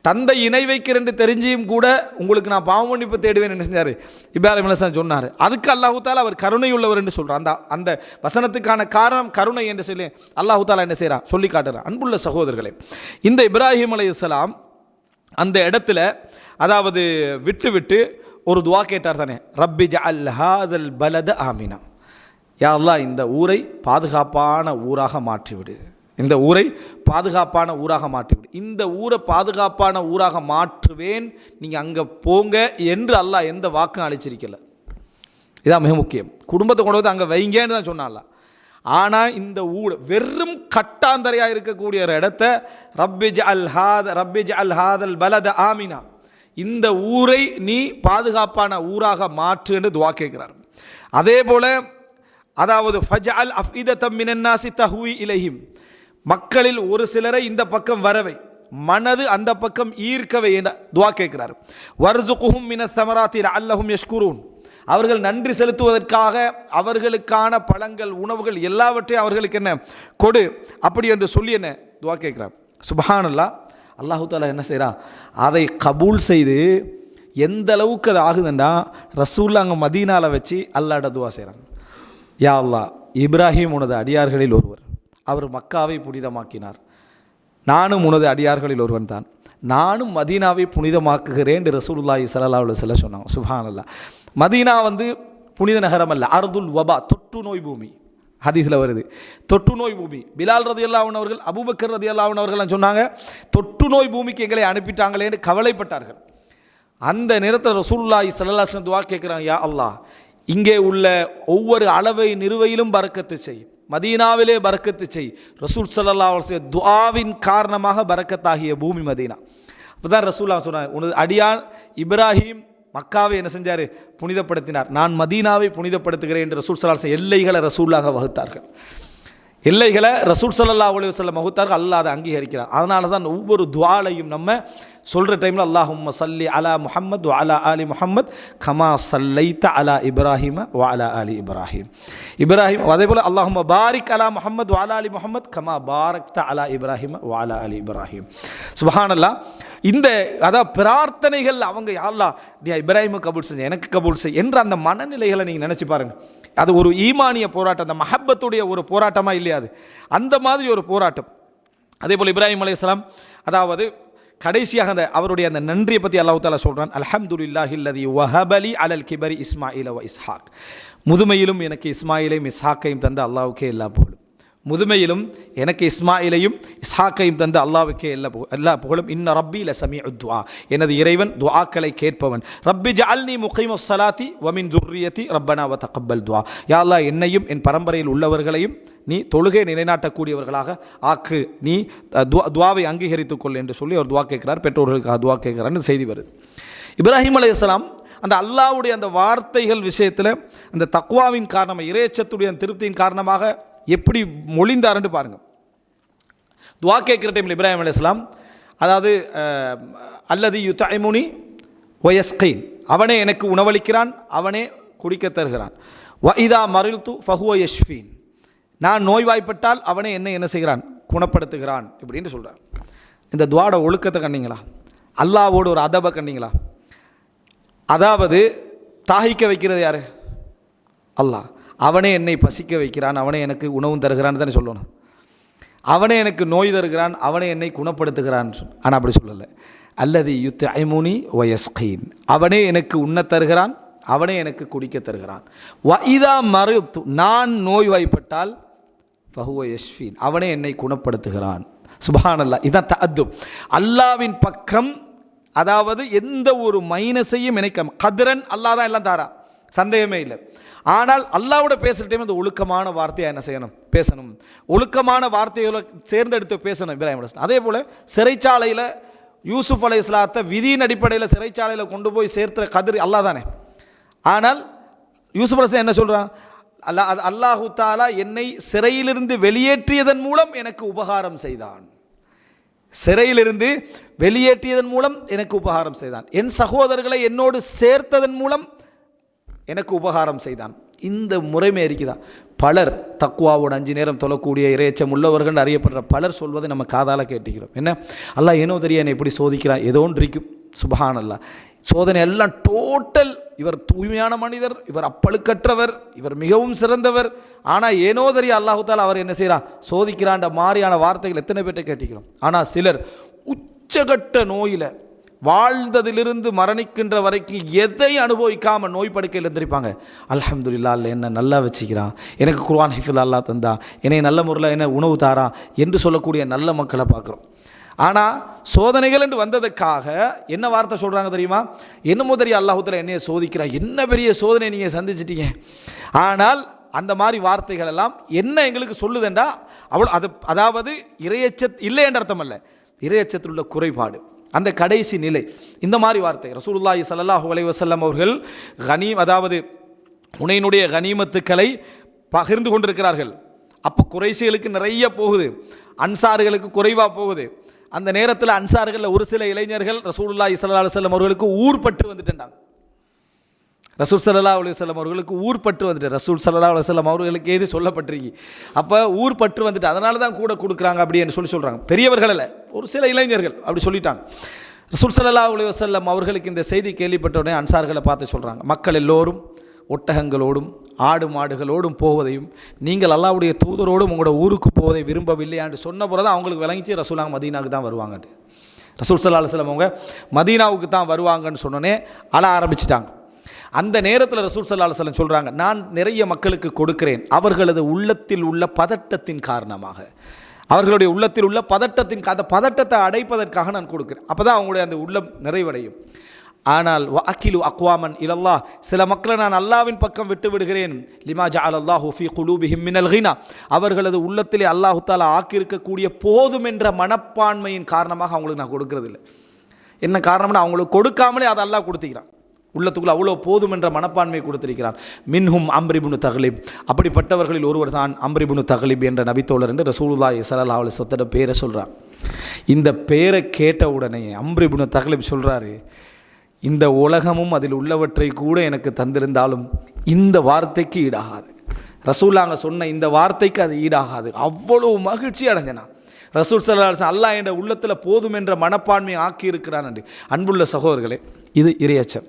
தந்தை இணை வைக்கிறேன் தெரிஞ்சியும் கூட உங்களுக்கு நான் பாவ மன்னிப்பு தேடுவேன் என்ன செஞ்சார் இப்ராஹிம் அலைஹிஸ்ஸலாம் சொன்னார். அதுக்கு அல்லாஹ் தஆலா அவர் கருணை உள்ளவர் என்று சொல்கிறார். அந்த வசனத்துக்கான காரணம் கருணை என்று சொல்லி அல்லாஹ் தஆலா என்ன செய்கிறார் சொல்லி காட்டுறார். அன்புள்ள சகோதரர்களே, இந்த இப்ராஹிம் அலைஹிஸ்ஸலாம் அந்த இடத்துல அதாவது விட்டு ஒரு துவா கேட்டார் தானே, ரப்பி ஜஅல் ஹாதல் பலத ஆமினா, யா அல்லாஹ் இந்த ஊரை பாதுகாப்பான ஊராக மாற்றிவிடு, இந்த ஊரை பாதுகாப்பான ஊராக மாற்றிவிடு, இந்த ஊரை பாதுகாப்பான ஊராக மாற்றுவேன், நீங்கள் அங்கே போங்க என்று அல்லாஹ் எந்த வாக்கும் அளிச்சிருக்கல. இதான் மிக முக்கியம். குடும்பத்தை கொண்டு வந்து அங்கே வைங்கன்னு தான் சொன்னால. ஆனால் இந்த ஊர் வெறும் கட்டாந்தரையாக இருக்கக்கூடிய ஒரு இடத்த ரப்பி ஜஅல் ஹாதல் பலத ஆமினா, இந்த ஊரை நீ பாதுகாப்பான ஊராக மாற்று என்று துவா கேட்கிறார். அதே போல அதாவது ஃபஜஅல் அஃஇதத்தம் மினன் நாஸி தஹ்வி இலைஹிம், மக்களில் ஒரு சிலரை இந்த பக்கம் வரவை, மனது அந்த பக்கம் ஈர்க்கவை என்ற துவா கேட்கிறார். வர்ஸுகுஹும் மினஸ் ஸமராத்தி லஅல்லஹும் யஷ்குரூன், அவர்கள் நன்றி செலுத்துவதற்காக அவர்களுக்கான பழங்கள் உணவுகள் எல்லாவற்றையும் அவர்களுக்கு என்ன கொடு, அப்படி என்று சொல்லி என்ன துவா கேட்கிறார். சுப்ஹானல்லாஹ். அல்லாஹு தஆலா என்ன செய்கிறான், அதை கபூல் செய்து எந்த அளவுக்கு அது ஆகுதுண்டா, ரசூல்லா அங்கே மதீனாவில் வச்சு அல்லாஹ்ட துவா செய்கிறாங்க. யா அல்லாஹ், இப்ராஹிம் உனது அடியார்களில் ஒருவர், அவர் மக்காவை புனிதமாக்கினார், நானும் உனது அடியார்களில் ஒருவன் தான், நானும் மதீனாவை புனிதமாக்குகிறேன் என்று ரசூலுல்லாஹி ஸல்லல்லாஹு அலைஹி வஸல்லம் சொன்னாங்க. சுப்ஹானல்லாஹ். மதீனா புனித நகரம் அல்ல, அர்துல் வபா, தொற்று நோய் பூமி. ஹதீஸில் வருது தொற்று நோய் பூமி. பிலால் ரலியல்லாஹு அன்ஹு அவர்கள், அபூபக்கர் ரலியல்லாஹு அன்ஹு அவர்கள் சொன்னாங்க, தொற்று நோய் பூமிக்கு எங்களை அனுப்பிட்டாங்களேன்னு கவலைப்பட்டார்கள். அந்த நேரத்தில் ரசூலுல்லாஹி ஸல்லல்லாஹு அலைஹி வஸல்லம் துஆ கேட்குறாங்க, யா அல்லாஹ், இங்கே உள்ள ஒவ்வொரு அளவை நிறுவையிலும் பரக்கத்து செய், மதீனாவிலே பரக்கத்து செய். ரசூல் ஸல்லல்லாஹு அலைஹி வஸல்லம் துஆவின் காரணமாக பரக்கத்தாகிய பூமி மதீனா. அப்போ தான் ரசூலுல்லாஹ் சொன்னாங்க, உனது அடியான் இப்ராஹிம் மக்காவை என்ன செஞ்சார், புனிதப்படுத்தினார், நான் மதீனாவை புனிதப்படுத்துகிறேன் என்று ரசூல் ஸல்லல்லாஹு அலைஹி வஸல்லம் எல்லைகளை ரசூலாக வகுத்தார்கள். எல்லைகளை ரசூல் ஸல்லல்லாஹு அலைஹி வஸல்லம் வகுத்தார்கள். அல்லாஹ் அதை அங்கீகரிக்கிறார். அதனால தான் ஒவ்வொரு துஆலையும் நம்ம சொல்கிற டைமில் அல்லாஹும்ம சல்லி அலா முஹம்மத் வ அலா ஆலி முஹம்மத் கமா சல்லைத அலா இப்ராஹிம வ அலா ஆலி இப்ராஹிம், இப்ராஹிம் அதே போல் அல்லாஹும்ம பாரிக் அலா முஹம்மத் வ அலா ஆலி முஹம்மத் கமா பாரக்த அலா இப்ராஹிம வ அலா ஆலி இப்ராஹிம். சுப்ஹானல்லாஹ். இந்த அதாவது பிரார்த்தனைகள் அவங்க யா அல்லாஹ் இப்ராஹிமை கபூல் செஞ்சு எனக்கு கபூல் செய் என்ற அந்த மனநிலைகளை நீங்கள் நினச்சி பாருங்கள். அது ஒரு ஈமானிய போராட்டம், அந்த மஹப்பத்துடைய ஒரு போராட்டமாக இல்லையா, அது அந்த மாதிரி ஒரு போராட்டம். அதே போல் இப்ராஹிம் அலைஹிஸ்ஸலாம் அதாவது கடைசியாக அந்த அவருடைய அந்த நன்றியை பற்றி அல்லாஹ் தஆலா சொல்கிறான், அல்ஹம்துலில்லாஹில்லதி வஹபலி அலல் கிபரி இஸ்மாயில வ இஸ்ஹாக், முதுமையிலும் எனக்கு இஸ்மாயிலையும் இஸ்ஹாக்கையும் தந்த அல்லாஹ்வுக்கே எல்லா புகழும், முதுமையிலும் எனக்கு இஸ்மாயிலையும் இஸ்ஹாக்கையும் தந்த அல்லாஹ்வுக்கே எல்லா புகழும். இன்ன ரப்பி லஸமீஉத் துஆ, எனது இறைவன் துஆக்களை கேட்பவன். ரப்பி ஜஅல்னி முகீமஸ் ஸலாத்தி வ மின் துர்ரியதி ரப்பனா வ தகப்பல் துஆ, யா அல்லாஹ் என்னையும் என் பரம்பரையில் உள்ளவர்களையும் நீ தொழுகை நிலைநாட்டக்கூடியவர்களாக ஆக்கு, நீ துவாவை அங்கீகரித்துக் கொள் என்று சொல்லி அவர் துவா கேட்கிறார், பெற்றோர்களுக்காக துவா கேட்கிறார்னு செய்தி வருது. இப்ராஹிம் அலைஹிஸ்ஸலாம் அந்த அல்லாஹ்வுடைய அந்த வார்த்தைகள் விஷயத்தில் அந்த தக்வாவின் காரணமாக, இறையச்சத்துடைய திருப்தியின் காரணமாக எப்படி மொழிந்தார்னு பாருங்கள். துவா கேட்குற டைமில் இப்ராஹிம் அலைஹிஸ்ஸலாம் அதாவது அல்லதி யுத்இமுனி வ யஸ்கீன், அவனே எனக்கு உணவளிக்கிறான், அவனே குடிக்க தருகிறான். வ இதா மரில்து ஃபஹுவ யஷ்ஃபீன், நான் நோய்வாய்ப்பட்டால் அவனே என்ன செய்கிறான், குணப்படுத்துகிறான் இப்படின்னு சொல்கிறார். இந்த துவாட ஒழுக்கத்தை கண்டீங்களா, அல்லாஹ்வோடு ஒரு அதபை கண்டீங்களா? அதாவது தாகிக்க வைக்கிறது யார், அல்லாஹ். அவனே என்னை பசிக்க வைக்கிறான், அவனே எனக்கு உணவும் தருகிறான்னு தானே சொல்லணும். அவனே எனக்கு நோய் தருகிறான், அவனே என்னை குணப்படுத்துகிறான். ஆனால் அப்படி சொல்லலை. அல்லதி யுத்இமுனி வ யஸ்கீன், அவனே எனக்கு உண்ண தருகிறான், அவனே எனக்கு குடிக்க தருகிறான். வ இதா மரித்து, நான் நோய்வாய்ப்பட்டால் ஃபஹுவ யஷ்ஃபீன், அவனே என்னை குணப்படுத்துகிறான். சுப்ஹானல்லாஹ். இதான் தஅத்துப். அல்லாஹ்வின் பக்கம் அதாவது எந்த ஒரு மைனஸையும் நினைக்காம, கதிரன் அல்லாஹ் தான் எல்லாம் தாரா, சந்தேகமே இல்லை. ஆனால் அல்லாஹ்வோட பேசுகிற டைம் அந்த ஒழுக்கமான வார்த்தையாக என்ன செய்யணும், பேசணும். ஒழுக்கமான வார்த்தைகளை தேர்ந்தெடுத்து பேசணும் இப்ராஹிம் அலைஹிஸ்ஸலாம். அதே போல் சிறைச்சாலையில் யூசுப் அலைஹிஸ்ஸலாத்தை விதியின் அடிப்படையில் சிறைச்சாலையில் கொண்டு போய் சேர்த்துற கதிர் அல்லாஹ் தானே. ஆனால் யூசுப் அலைஹிஸ்ஸலாம் என்ன சொல்கிறான், அல்லாஹு தஆலா என்னை சிறையிலிருந்து வெளியேற்றியதன் மூலம் எனக்கு உபகாரம் செய்தான், சிறையிலிருந்து வெளியேற்றியதன் மூலம் எனக்கு உபகாரம் செய்தான், என் சகோதரர்களை என்னோடு சேர்த்ததன் மூலம் எனக்கு உபகாரம் செய்தான். இந்த முறைமை இருக்குதான். பலர் தக்குவாவோட 5 நேரம் தொழக்கூடிய இறையச்சம் உள்ளவர்கள் அறியப்படுற பலர் சொல்வதை நம்ம காதால் கேட்டுக்கிறோம். என்ன, அல்லாஹ் ஏனோ தெரிய என்னை எப்படி சோதிக்கிறான், ஏதோ ஒன்று இருக்கும். சுபஹான் அல்லாஹ், சோதனை எல்லாம் டோட்டல். இவர் தூய்மையான மனிதர், இவர் அப்பழுக்கற்றவர், இவர் மிகவும் சிறந்தவர். ஆனால் ஏனோ தெரிய அல்லாஹு தாலா அவர் என்ன செய்கிறான், சோதிக்கிறான்ற மாதிரியான வார்த்தைகள் எத்தனை பேர்ட்ட கேட்டிக்கிறோம். ஆனால் சிலர் உச்சகட்ட நோயில் வாழ்ந்ததிலிருந்து மரணிக்கின்ற வரைக்கும் எதை அனுபவிக்காமல் நோய் படுக்கையில் இருந்திருப்பாங்க. அல்ஹம்துலில்லாஹ், அல்ல என்ன நல்லா வச்சுக்கிறான், எனக்கு குர்ஆன் ஹிஃப்ஸ் அல்லாஹ் தந்தா, என்னை நல்ல முறையில் என்ன உணவு தாரா என்று சொல்லக்கூடிய நல்ல மக்களை பார்க்குறோம். ஆனால் சோதனைகள் என்று வந்ததுக்காக என்ன வார்த்தை சொல்கிறாங்க தெரியுமா, என்னமோ தெரியும் அல்லாஹுத்தாலா என்னைய சோதிக்கிறா, என்ன பெரிய சோதனை நீங்கள் சந்திச்சிட்டீங்க. ஆனால் அந்த மாதிரி வார்த்தைகள் எல்லாம் என்ன எங்களுக்கு சொல்லுதுண்டா, அதாவது இறையச்சத் இல்லை என்ற அர்த்தம் அல்ல, இறையச்சத்தில் உள்ள குறைபாடு, அந்த கடைசி நிலை. இந்த மாதிரி வார்த்தை ரசூலுல்லாஹி ஸல்லல்லாஹு அலைஹி வஸல்லம் அவர்கள் அதாவது ஹுனைனுடைய கனிமத்துக்களை பகிர்ந்து கொண்டிருக்கிறார்கள். அப்போ குறைஷிகளுக்கு நிறைய போகுது, அன்சார்களுக்கு குறைவாக போகுது. அந்த நேரத்தில் அன்சார்களில் ஒரு சில இளைஞர்கள் ரசூலுல்லாஹி ஸல்லல்லாஹு அலைஹி வஸல்லம் அவர்களுக்கு ஊர்பட்டு வந்துட்டாங்க. ரசூல் ஸல்லல்லாஹு அலைஹி வஸல்லம் அவர்களுக்கு ஊர்பட்டு வந்துட்டு, ரசூல் ஸல்லல்லாஹு அலைஹி வஸல்லம் அவர்களுக்கு ஏது சொல்லப்பட்டிருக்கு, அப்போ ஊர்பட்டு வந்துட்டு அதனால தான் கூட கொடுக்குறாங்க அப்படின்னு சொல்கிறாங்க. பெரியவர்கள் அல்ல, ஒரு சில இளைஞர்கள் அப்படி சொல்லிட்டாங்க. ரசூல் ஸல்லல்லாஹு அலைஹி வஸல்லம் அவர்களுக்கு இந்த செய்தி கேள்விப்பட்ட உடனே அன்சார்களை பார்த்து சொல்கிறாங்க, மக்கள் எல்லோரும் ஒட்டகங்களோடும் ஆடு மாடுகளோடும் போவதையும் நீங்கள் அல்லாஹ்வுடைய தூதரோடும் உங்களோட ஊருக்கு போவதை விரும்பவில்லையான்னு சொன்ன போது தான் அவங்களுக்கு விளங்கிச்சு ரசூலாங்க மதீனாவுக்கு தான் வருவாங்கன்ட்டு. ரசூல் ஸல்லல்லாஹு அலைஹி வஸல்லம் அவங்க மதீனாவுக்கு தான் வருவாங்கன்னு சொன்னோன்னே அழ ஆரம்பிச்சிட்டாங்க. அந்த நேரத்தில் ரசூல் ஸல்லல்லாஹு அலைஹி வஸல்லம் சொல்கிறாங்க, நான் நிறைய மக்களுக்கு கொடுக்கிறேன், அவர்களது உள்ளத்தில் உள்ள பதட்டத்தின் காரணமாக, அவர்களுடைய உள்ளத்தில் உள்ள அந்த பதட்டத்தை அடைப்பதற்காக நான் கொடுக்கிறேன், அப்போ தான் அவங்களுடைய அந்த உள்ளம் நிறைவடையும். ஆனால் வஅகிலு அக்வாமன் இலல்லாஹ், சில மக்களை நான் அல்லாஹ்வின் பக்கம் விட்டு விடுகிறேன், லிமா ஜஅலல்லாஹு ஃபீ குலூபிஹிம் மினல் கினா, அவர்களது உள்ளத்திலே அல்லாஹ் தஆலா ஆக்கியிருக்கக்கூடிய போதும் என்ற மனப்பான்மையின் காரணமாக அவங்களுக்கு நான் கொடுக்கறதில்லை. என்ன காரணம்னா, அவங்களுக்கு கொடுக்காமலே அதை அல்லாஹ் கொடுத்துக்கிறான், உள்ளத்துக்குள்ள அவ்வளோ போதும் என்ற மனப்பான்மை கொடுத்திருக்கிறான். மின்ஹும் அம்ர் இப்னு தக்லிப், அப்படிப்பட்டவர்களில் ஒருவர் தான் அம்ர் இப்னு தக்லிப் என்ற நபித்தோழர் என்று ரசூலுல்லாஹி ஸல்லல்லாஹு அலைஹி வஸல்லம் பேரை சொல்கிறான். இந்த பேரை கேட்ட உடனே அம்ர் இப்னு தக்லிப் சொல்கிறாரு, இந்த உலகமும் அதில் உள்ளவற்றை கூட எனக்கு தந்திருந்தாலும் இந்த வார்த்தைக்கு ஈடாகாது. ரசூலாங்க சொன்ன இந்த வார்த்தைக்கு அது ஈடாகாது. அவ்வளோ மகிழ்ச்சி அடைஞ்சனா. ரசூல் ஸல்லல்லாஹு அலைஹி வஸல்லம் அல்லாஹ் என்ற உள்ளத்தில் போதும் என்ற மனப்பான்மையை ஆக்கி இருக்கிறான் என்று. அன்புள்ள சகோதரர்களே, இது இறையச்சம்,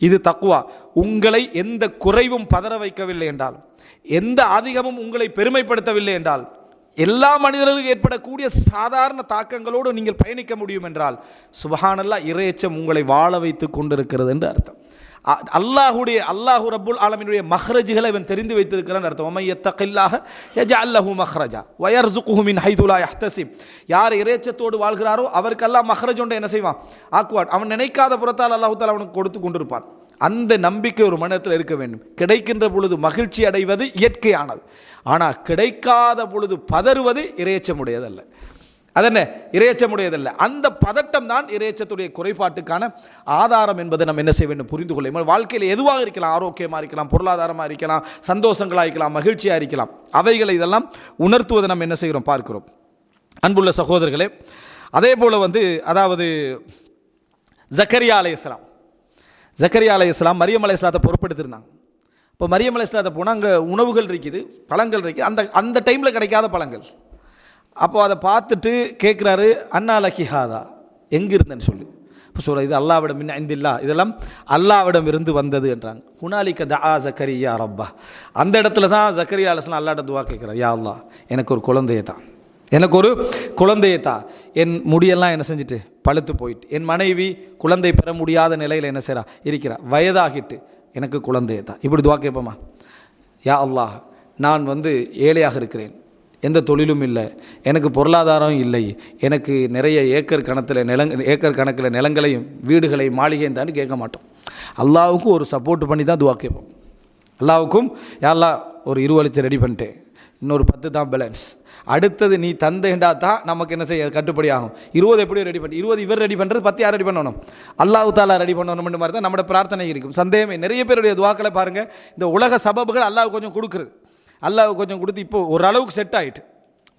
இது தக்வா. உங்களை எந்த குறைவும் பதற வைக்கவில்லை என்றாலும், எந்த அதிகமும் உங்களை பெருமைப்படுத்தவில்லை என்றால், எல்லா மனிதர்களுக்கும் ஏற்படக்கூடிய சாதாரண தாக்கங்களோடு நீங்கள் பயணிக்க முடியும் என்றால், சுப்ஹானல்லாஹ், இறையச்சம் உங்களை வாழ வைத்து கொண்டிருக்கிறது என்று அர்த்தம். அல்லாஹு ரப்புல் ஆலமீனுடைய மஹ்ரஜ்களை இவன் தெரிந்து வைத்திருக்கிறான் அர்த்தம். வமன் யத்தகில்லாஹ யஜஅல் லஹு மஹ்ரஜா வ யர்ஸுகுஹு மின் ஹைது லா யஹ்தசிப். யார் இறையச்சத்தோடு வாழ்கிறாரோ அவருக்கு அல்லாஹ் மஹ்ரஜ் ஒன்றை என்ன செய்வான், ஆக்குவான். அவன் நினைக்காத புறத்தால் அல்லாஹ் தஆலா அவனுக்கு கொடுத்து கொண்டிருப்பான். அந்த நம்பிக்கை ஒரு மனத்தில் இருக்க வேண்டும். கிடைக்கின்ற பொழுது மகிழ்ச்சி அடைவது இயற்கையானது, ஆனால் கிடைக்காத பொழுது பதறுவது இறையச்சமுடையதல்ல. அதென்ன, இறையச்சமுடையதல்ல. அந்த பதட்டம் தான் இறையச்சத்துடைய குறைபாட்டுக்கான ஆதாரம் என்பதை நம்ம என்ன செய்ய வேண்டும், புரிந்து கொள்ள. வாழ்க்கையில் எதுவாக இருக்கலாம், ஆரோக்கியமாக இருக்கலாம், பொருளாதாரமாக இருக்கலாம், சந்தோஷங்களாக இருக்கலாம், மகிழ்ச்சியாக இருக்கலாம், அவைகளை இதெல்லாம் உணர்த்துவதை நம்ம என்ன செய்கிறோம், பார்க்கிறோம். அன்புள்ள சகோதரர்களே, அதே போல் அதாவது ஜக்கரியா அலைஹிஸ்ஸலாம் மரியம் அலைஹிஸ்ஸலாத்தை பொறுப்பெடுத்திருந்தாங்க. இப்போ மரியம் அலைஹிஸ்ஸலாத்தை போனால் அங்கே உணவுகள் இருக்குது, பழங்கள் இருக்குது, அந்த டைமில் கிடைக்காத பழங்கள். அப்போ அதை பார்த்துட்டு கேட்குறாரு, அன்னா லக்கி ஹாதா, எங்கே இருந்தேன்னு சொல்லி. இப்போ சொல்ல, இது அல்லாஹ்விடம் மின் இந்தில்லா, இதெல்லாம் அல்லாஹ்விடம் இருந்து வந்தது என்றாங்க. ஹுனாலிக தஆ ஜக்கரியா ரப்பா, அந்த இடத்துல தான் ஜக்கரியா அலைஹிஸ்ஸலாம் அல்லாஹ்ட்ட துஆ கேட்குறார், யா அல்லாஹ், எனக்கு ஒரு குழந்தையை தான், என் முடியெல்லாம் என்ன செஞ்சுட்டு பழுத்து போயிட்டு, என் மனைவி குழந்தை பெற முடியாத நிலையில் என்ன செய்கிறா இருக்கிறா, வயதாகிட்டு, எனக்கு குழந்தையை தான். இப்படி துஆ கேட்போமா? யா அல்லாஹ், நான் ஏழையாக இருக்கிறேன், எந்த தொழிலும் இல்லை, எனக்கு பொருளாதாரம் இல்லை, எனக்கு நிறைய ஏக்கர் கணக்கில் நிலங்களையும் வீடுகளையும் மாளிகையும் தான் கேட்க மாட்டோம். அல்லாஹ்வுக்கும் ஒரு சப்போர்ட் பண்ணி தான் துஆ கேட்போம். அல்லாஹ்வுக்கும், யா அல்லாஹ், ஒரு 20 லட்சம் ரெடி பண்ணிட்டேன், இன்னொரு 10 தான் பேலன்ஸ், அடுத்தது நீ தந்தேண்டா தான் நமக்கு என்ன செய்ய கட்டுப்படி ஆகும். 20 எப்படியோ ரெடி பண்ணி, 20 இவர் ரெடி பண்ணுறது, 10 யார் ரெடி பண்ணணும், அல்லாஹ் தஆலா ரெடி பண்ணணும் மாதிரி தான் நம்மளோட பிரார்த்தனை இருக்கும். சந்தேகமே, நிறைய பேருடைய துஆக்களை பாருங்கள், இந்த உலக சபபுகள் அல்லாஹ் கொஞ்சம் கொடுக்குறது, அல்லாஹ் கொஞ்சம் கொடுத்து இப்போ ஓரளவுக்கு செட் ஆகிட்டு,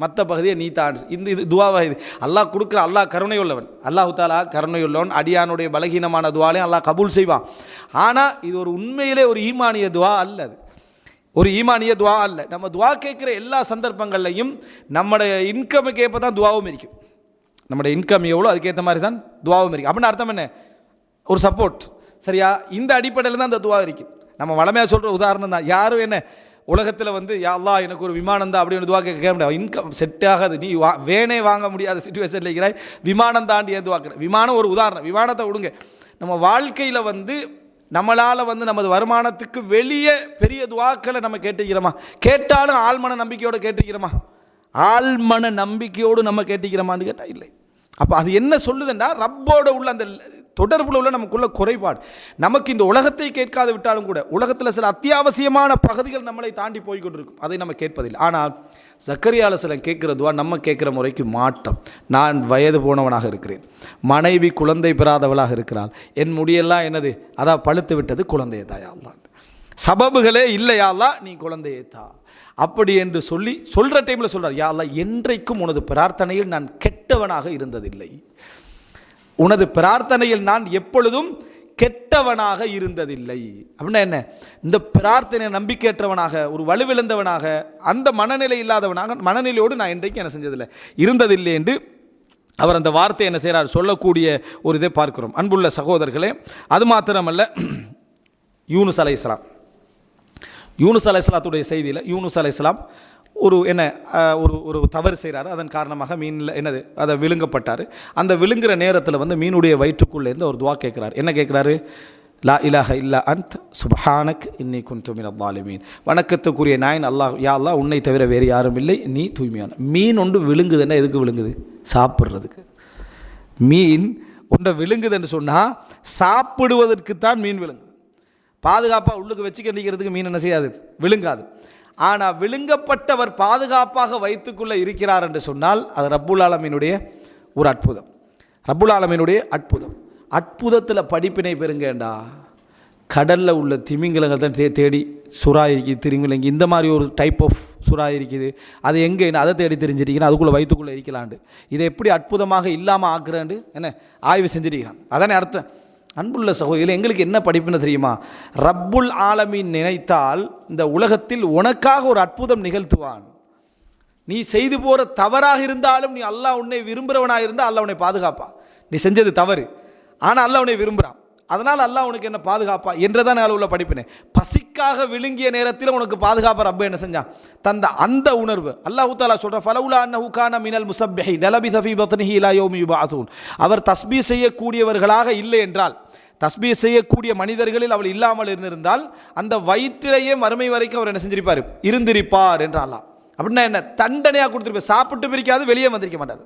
மற்ற பகுதியை நீ தான். இது துவாவாக இது அல்லாஹ் கொடுக்குற, அல்லாஹ் கருணை உள்ளவன், அல்லாஹு தாலா கருணை உள்ளவன். அடியானுடைய பலகீனமான துவாலையும் அல்லாஹ் கபூல் செய்வான். ஆனால் இது ஒரு உண்மையிலே ஒரு ஈமானிய துவா அல்ல, அது ஒரு ஈமானிய துவா அல்ல. நம்ம துவா கேட்குற எல்லா சந்தர்ப்பங்கள்லையும் நம்முடைய இன்கமுக்கு ஏற்ப தான் துவாவும் இருக்கும். நம்முடைய இன்கம் எவ்வளோ அதுக்கேற்ற மாதிரி தான் துவாவும் இருக்கும். அப்படின்னு அர்த்தம் என்ன? ஒரு சப்போர்ட், சரியா? இந்த அடிப்படையில் தான் அந்த துவா இருக்கும். நம்ம வளமையாக சொல்கிற உதாரணம் தான். யாரும் என்ன உலகத்தில் வந்து யா அல்லாஹ் எனக்கு ஒரு விமானம் தான் அப்படின்னு துவா கேட்க முடியாது. இன்கம் செட் ஆகாது. நீ வேனே வாங்க முடியாத சிச்சுவேஷனில் இருக்கிறாய், விமானம் தாண்டி ஏன் துவாக்குற? விமானம் ஒரு உதாரணம், விமானத்தை விடுங்க. நம்ம வாழ்க்கையில் வந்து நம்மளால் வந்து நமது வருமானத்துக்கு வெளியே பெரிய துவாக்களை நம்ம கேட்டுக்கிறோமா? கேட்டாலும் ஆழ்மன நம்பிக்கையோடு கேட்டுக்கிறோமா? ஆழ்மன நம்பிக்கையோடு நம்ம கேட்டுக்கிறோமான்னு கேட்டால் இல்லை. அப்போ அது என்ன சொல்லுதுன்னா, ரப்போட உள்ள அந்த தொடர்பில் உள்ள நமக்குள்ள குறைபாடு. நமக்கு இந்த உலகத்தை கேட்காது விட்டாலும் கூட உலகத்தில் சில அத்தியாவசியமான பகுதிகள் நம்மளை தாண்டி போய்கொண்டிருக்கும், அதை நம்ம கேட்பதில்லை. ஆனால் ஜக்கரியா அலைஹிஸ்ஸலாம் கேட்கிற துவா நம்ம கேட்குற முறைக்கு மாற்றம். நான் வயது போனவனாக இருக்கிறேன், மனைவி குழந்தை பெறாதவளாக இருக்கிறாள், என் முடியெல்லாம் என்னது அதான் பழுத்து விட்டது, குழந்தையை தாயா அல்லாஹ், சபபுகளே இல்லையா அல்லாஹ், நீ குழந்தையை தா அப்படி என்று சொல்லி சொல்கிற டைமில் சொல்கிறார், யா அல்லாஹ் என்றைக்கும் உனது பிரார்த்தனையில் நான் கெட்டவனாக இருந்ததில்லை, உனது பிரார்த்தனையில் நான் எப்பொழுதும் கெட்டவனாக இருந்ததில்லை. அப்படின்னா என்ன? இந்த பிரார்த்தனை நம்பிக்கையற்றவனாக, ஒரு வலுவிழந்தவனாக, அந்த மனநிலை இல்லாதவனாக, மனநிலையோடு நான் இன்றைக்கு என்ன செஞ்சதில்லை, இருந்ததில்லை என்று அவர் அந்த வார்த்தை என்ன செய்கிறார், சொல்லக்கூடிய ஒரு இதை பார்க்கிறோம். அன்புள்ள சகோதரர்களே, அது மாத்திரமல்ல, யூனுஸ் அலைஹிஸ்ஸலாம், யூனுஸ் அலைஹிஸ்ஸலாத்துடைய செய்தியில் யூனுஸ் அலைஹிஸ்ஸலாம் ஒரு என்ன ஒரு தவறு செய்கிறாரு. அதன் காரணமாக மீனில் என்னது அதை விழுங்கப்பட்டார். அந்த விழுங்குற நேரத்தில் வந்து மீனுடைய வயிற்றுக்குள்ளேருந்து ஒரு துவா கேட்குறாரு. என்ன கேட்குறாரு? லா இலாஹ இல்லா அன்த் சுப்ஹானக் இன்னி குன்து மினல் ஸாலிமீன். வணக்கத்துக்குரிய நாயன் அல்லாஹ், யா அல்லாஹ் உன்னை தவிர வேறு யாரும் இல்லை, நீ தூய்மையான. மீன் ஒன்று விழுங்குதுன்னா எதுக்கு விழுங்குது? சாப்பிட்றதுக்கு. மீன் ஒன்றை விழுங்குதுன்னு சொன்னால் சாப்பிடுவதற்குத்தான் மீன் விழுங்குது. பாதுகாப்பாக உள்ளுக்கு வச்சுக்கிக்கிறதுக்கு மீன் என்ன செய்யாது, விழுங்காது. ஆனால் விழுங்கப்பட்டவர் பாதுகாப்பாக வயிற்றுக்குள்ளே இருக்கிறார் என்று சொன்னால் அது ரப்புல் ஆலமீனுடைய ஒரு அற்புதம், ரப்புல் ஆலமீனுடைய அற்புதம். அற்புதத்தில் படிப்பினை பெறுங்கண்டா. கடலில் உள்ள திமிங்கலங்கள் தான் தேடி சுறா இருக்குது, திமிங்கலங்கி இந்த மாதிரி ஒரு டைப் ஆஃப் சுறா இருக்குது, அது எங்கே அதை தேடி தெரிஞ்சிருக்கீங்கன்னா அதுக்குள்ளே வயிற்றுக்குள்ளே இருக்கலாண்டு. இதை எப்படி அற்புதமாக இல்லாமல் ஆக்குறாண்டு என்ன ஆய்வு செஞ்சிருக்கிறான். அதானே அர்த்தம். அன்புள்ள சகோதரிகள், எங்களுக்கு என்ன படிப்புன்னு தெரியுமா? ரப்புல் ஆலமீன் நினைத்தால் இந்த உலகத்தில் உனக்காக ஒரு அற்புதம் நிகழ்த்துவான். நீ செய்து போகிற தவறாக இருந்தாலும் நீ அல்லாஹ் உன்னை விரும்புகிறவனாக இருந்தால் அல்லாஹ் உன்னை பாதுகாப்பா. நீ செஞ்சது தவறு, ஆனால் அல்லாஹ் உன்னை விரும்புகிறான், அதனால் அல்லாஹ் உனக்கு என்ன பாதுகாப்பா என்றதான் நான் உள்ள படிப்பினேன். பசிக்காக விழுங்கிய நேரத்தில் உனக்கு பாதுகாப்பா ரப்ப என்ன செஞ்சான், தந்த அந்த உணர்வு. அல்லாஹ் தஆலா சொல்ற, ஃபலவுலா அன்னஹு கான மினல் முஸப்பிஹீன் லலபிஸ ஃபீ பத்னிஹி இலா யௌமி யுபஅஸூன். அவர் தஸ்பீஹ் செய்யக்கூடியவர்களாக இல்லை என்றால், தஸ்பீஹ் செய்யக்கூடிய மனிதர்களில் அவள் இல்லாமல் இருந்திருந்தால் அந்த வயிற்றிலேயே மறுமை வரைக்கும் அவர் என்ன செஞ்சிருப்பார், இருந்திருப்பார் என்று அல்லாஹ். அப்படின்னா என்ன? தண்டனையாக கொடுத்துருப்பார். சாப்பிட்டு பிரிக்காது, வெளியே வந்திருக்க மாட்டார்.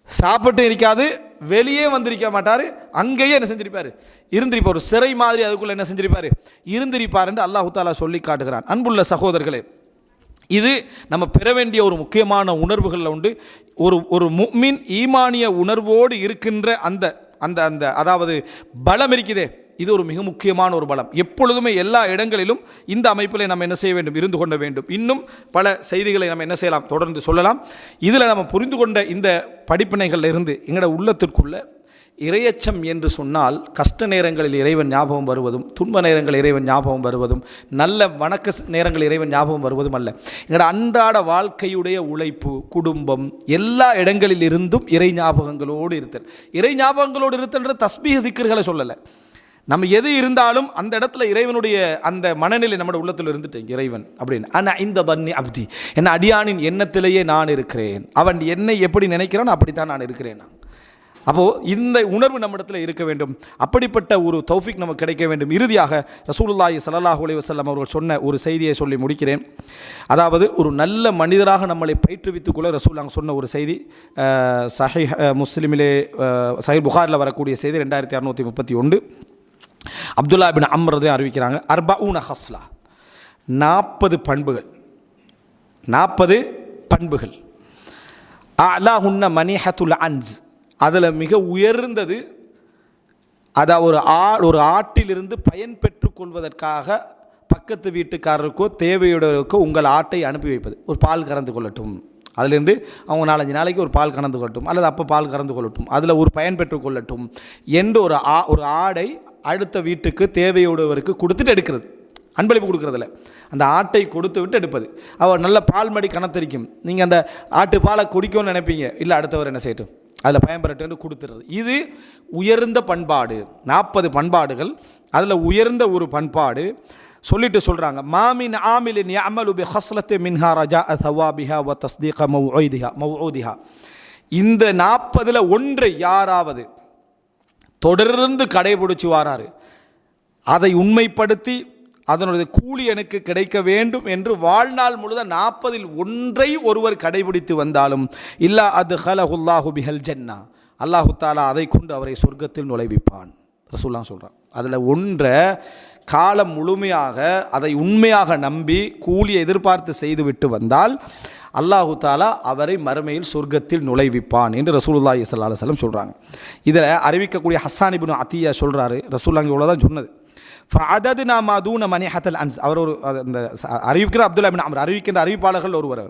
சாப்பிட்டு இருக்காது, வெளியே வந்திருக்க மாட்டார், அங்கேயே என்ன செஞ்சிருப்பார், இருந்திருப்பார். ஒரு சிறை மாதிரி அதுக்குள்ள என்ன செஞ்சிருப்பார், இருந்திருப்பார் என்று அல்லாஹ் தஆலா சொல்லி காட்டுகிறான். அன்புள்ள சகோதரர்களே, இது நம்ம பெற வேண்டிய ஒரு முக்கியமான உணர்வுகளில் உண்டு. ஒரு முஃமின் ஈமானிய உணர்வோடு இருக்கின்ற அந்த அந்த அந்த அதாவது பலம் இருக்குதே, இது ஒரு மிக முக்கியமான ஒரு பலம். எப்பொழுதுமே எல்லா இடங்களிலும் இந்த அமைப்பில் நம்ம என்ன செய்ய வேண்டும், இருந்து கொள்ள வேண்டும். இன்னும் பல செய்திகளை நம்ம என்ன செய்யலாம், தொடர்ந்து சொல்லலாம். இதில் நம்ம புரிந்து கொண்ட இந்த படிப்பினைகளில் இருந்து எங்களோட உள்ளத்திற்குள்ள இறையச்சம் என்று சொன்னால் கஷ்ட நேரங்களில் இறைவன் ஞாபகம் வருவதும், துன்ப நேரங்களில் இறைவன் ஞாபகம் வருவதும், நல்ல வணக்க நேரங்களில் இறைவன் ஞாபகம் வருவதும் அல்ல. எங்களோட அன்றாட வாழ்க்கையுடைய உழைப்பு, குடும்பம், எல்லா இடங்களில் இருந்தும் இறை ஞாபகங்களோடு இருத்தல். இறை ஞாபகங்களோடு இருத்தல்ன்ற தஸ்பீஹ் திக்ர்களை சொல்லலை. நம்ம எது இருந்தாலும் அந்த இடத்துல இறைவனுடைய அந்த மனநிலை நம்முடைய உள்ளத்தில் இருந்துட்டேன் இறைவன் அப்படின்னு. ஆனால் இந்த தன்னி அப்தி, என்ன அடியானின் எண்ணத்திலேயே நான் இருக்கிறேன், அவன் என்னை எப்படி நினைக்கிறான் அப்படித்தான் நான் இருக்கிறேன். அப்போது இந்த உணர்வு நம்மிடத்தில் இருக்க வேண்டும். அப்படிப்பட்ட ஒரு தௌஃபீக் நமக்கு கிடைக்க வேண்டும். இறுதியாக ரசூலுல்லாஹி ஸல்லல்லாஹு அலைஹி வஸல்லம் அவர்கள் சொன்ன ஒரு செய்தியை சொல்லி முடிக்கிறேன். அதாவது ஒரு நல்ல மனிதராக நம்மளை பயிற்றுவித்துக்கொள்ள ரசூலுல்லாஹ் சொன்ன ஒரு செய்தி சஹீஹ் முஸ்லிமிலே, சஹீஹ் புகாரில் வரக்கூடிய செய்தி 2631. அப்துல்லா பின் அம்ர் அறிவிக்கிறாங்க, அர்பஊன ஹஸ்லா, 40 பண்புகள், 40 பண்புகள். அலாஹுன்ன மனிஹத்துல் அன்ஸ், அதில் மிக உயர்ந்தது, அதாவது ஒரு ஆட்டிலிருந்து பயன் பெற்றுக்கொள்வதற்காக பக்கத்து வீட்டுக்காரருக்கோ தேவையுடையவருக்கோ உங்கள் ஆட்டை அனுப்பி வைப்பது. ஒரு பால் கறந்து கொள்ளட்டும், அதிலிருந்து அவங்க 4-5 நாளைக்கு ஒரு பால் கறந்து கொள்ளட்டும், அல்லது அப்போ பால் கறந்து கொள்ளட்டும், அதில் ஒரு பயன் பெற்று கொள்ளட்டும் என்று ஒரு ஆடை அடுத்த வீட்டுக்கு தேவையுடையவருக்கு கொடுத்துட்டு எடுக்கிறது. அன்பளிப்பு கொடுக்குறதில்ல, அந்த ஆட்டை கொடுத்து விட்டு எடுப்பது. அவர் நல்ல பால் மடி கணத்தரிக்கும், நீங்கள் அந்த ஆட்டு பாலை குடிக்கும்னு நினைப்பீங்க, இல்லை அடுத்தவர் என்ன செய்யட்டும் அதில் பயன்பெறட்டு கொடுத்துறது. இது உயர்ந்த பண்பாடு. 40 பண்பாடுகள், அதில் உயர்ந்த ஒரு பண்பாடு சொல்லிட்டு சொல்கிறாங்க, மாமின் ஆமிலின் யஅமலு பி ஹஸ்லத்தி மின்ஹா ரஜா தவாபிஹா வ தஸ்தீக மவ்ஊதிஹா. இந்த 40ல் ஒன்றை யாராவது தொடர்ந்து கடைபிடிச்சு வாராரு, அதை உண்மைப்படுத்தி அதனுடைய கூலி எனக்கு கிடைக்க வேண்டும் என்று வாழ்நாள் முழுவதும் 40ல் ஒன்றை ஒருவர் கடைபிடித்து வந்தாலும் இல்லா அது ஹலஹுல்லாஹு பிஹல் ஜன்னா, அல்லாஹு தாலா அதை கொண்டு அவரை சொர்க்கத்தில் நுழைவிப்பான். ரசூலுல்லாஹ் சொல்கிறான். அதில் ஒன்றை காலம் முழுமையாக அதை உண்மையாக நம்பி கூலியை எதிர்பார்த்து செய்துவிட்டு வந்தால் அல்லாஹு தாலா அவரை மறுமையில் சொர்க்கத்தில் நுழைவிப்பான் என்று ரசூலுல்லாஹி ஸல்லல்லாஹு அலைஹி வஸல்லம் சொல்கிறாங்க. இதில் அறிவிக்கக்கூடிய ஹஸ்ஸான் இப்னு அத்தியா சொல்கிறாரு, ரசூலுல்லாஹ் இவ்வளோ தான் சொன்னது. ஃபஅதத்னா மா தூன மனிஹத்தல் அன்ஸ், அவர் ஒரு அந்த அறிவிக்கிற அப்துல்லா இப்னு அம்ர் அறிவிக்கின்ற அறிவிப்பாளர்கள் ஒருவர்.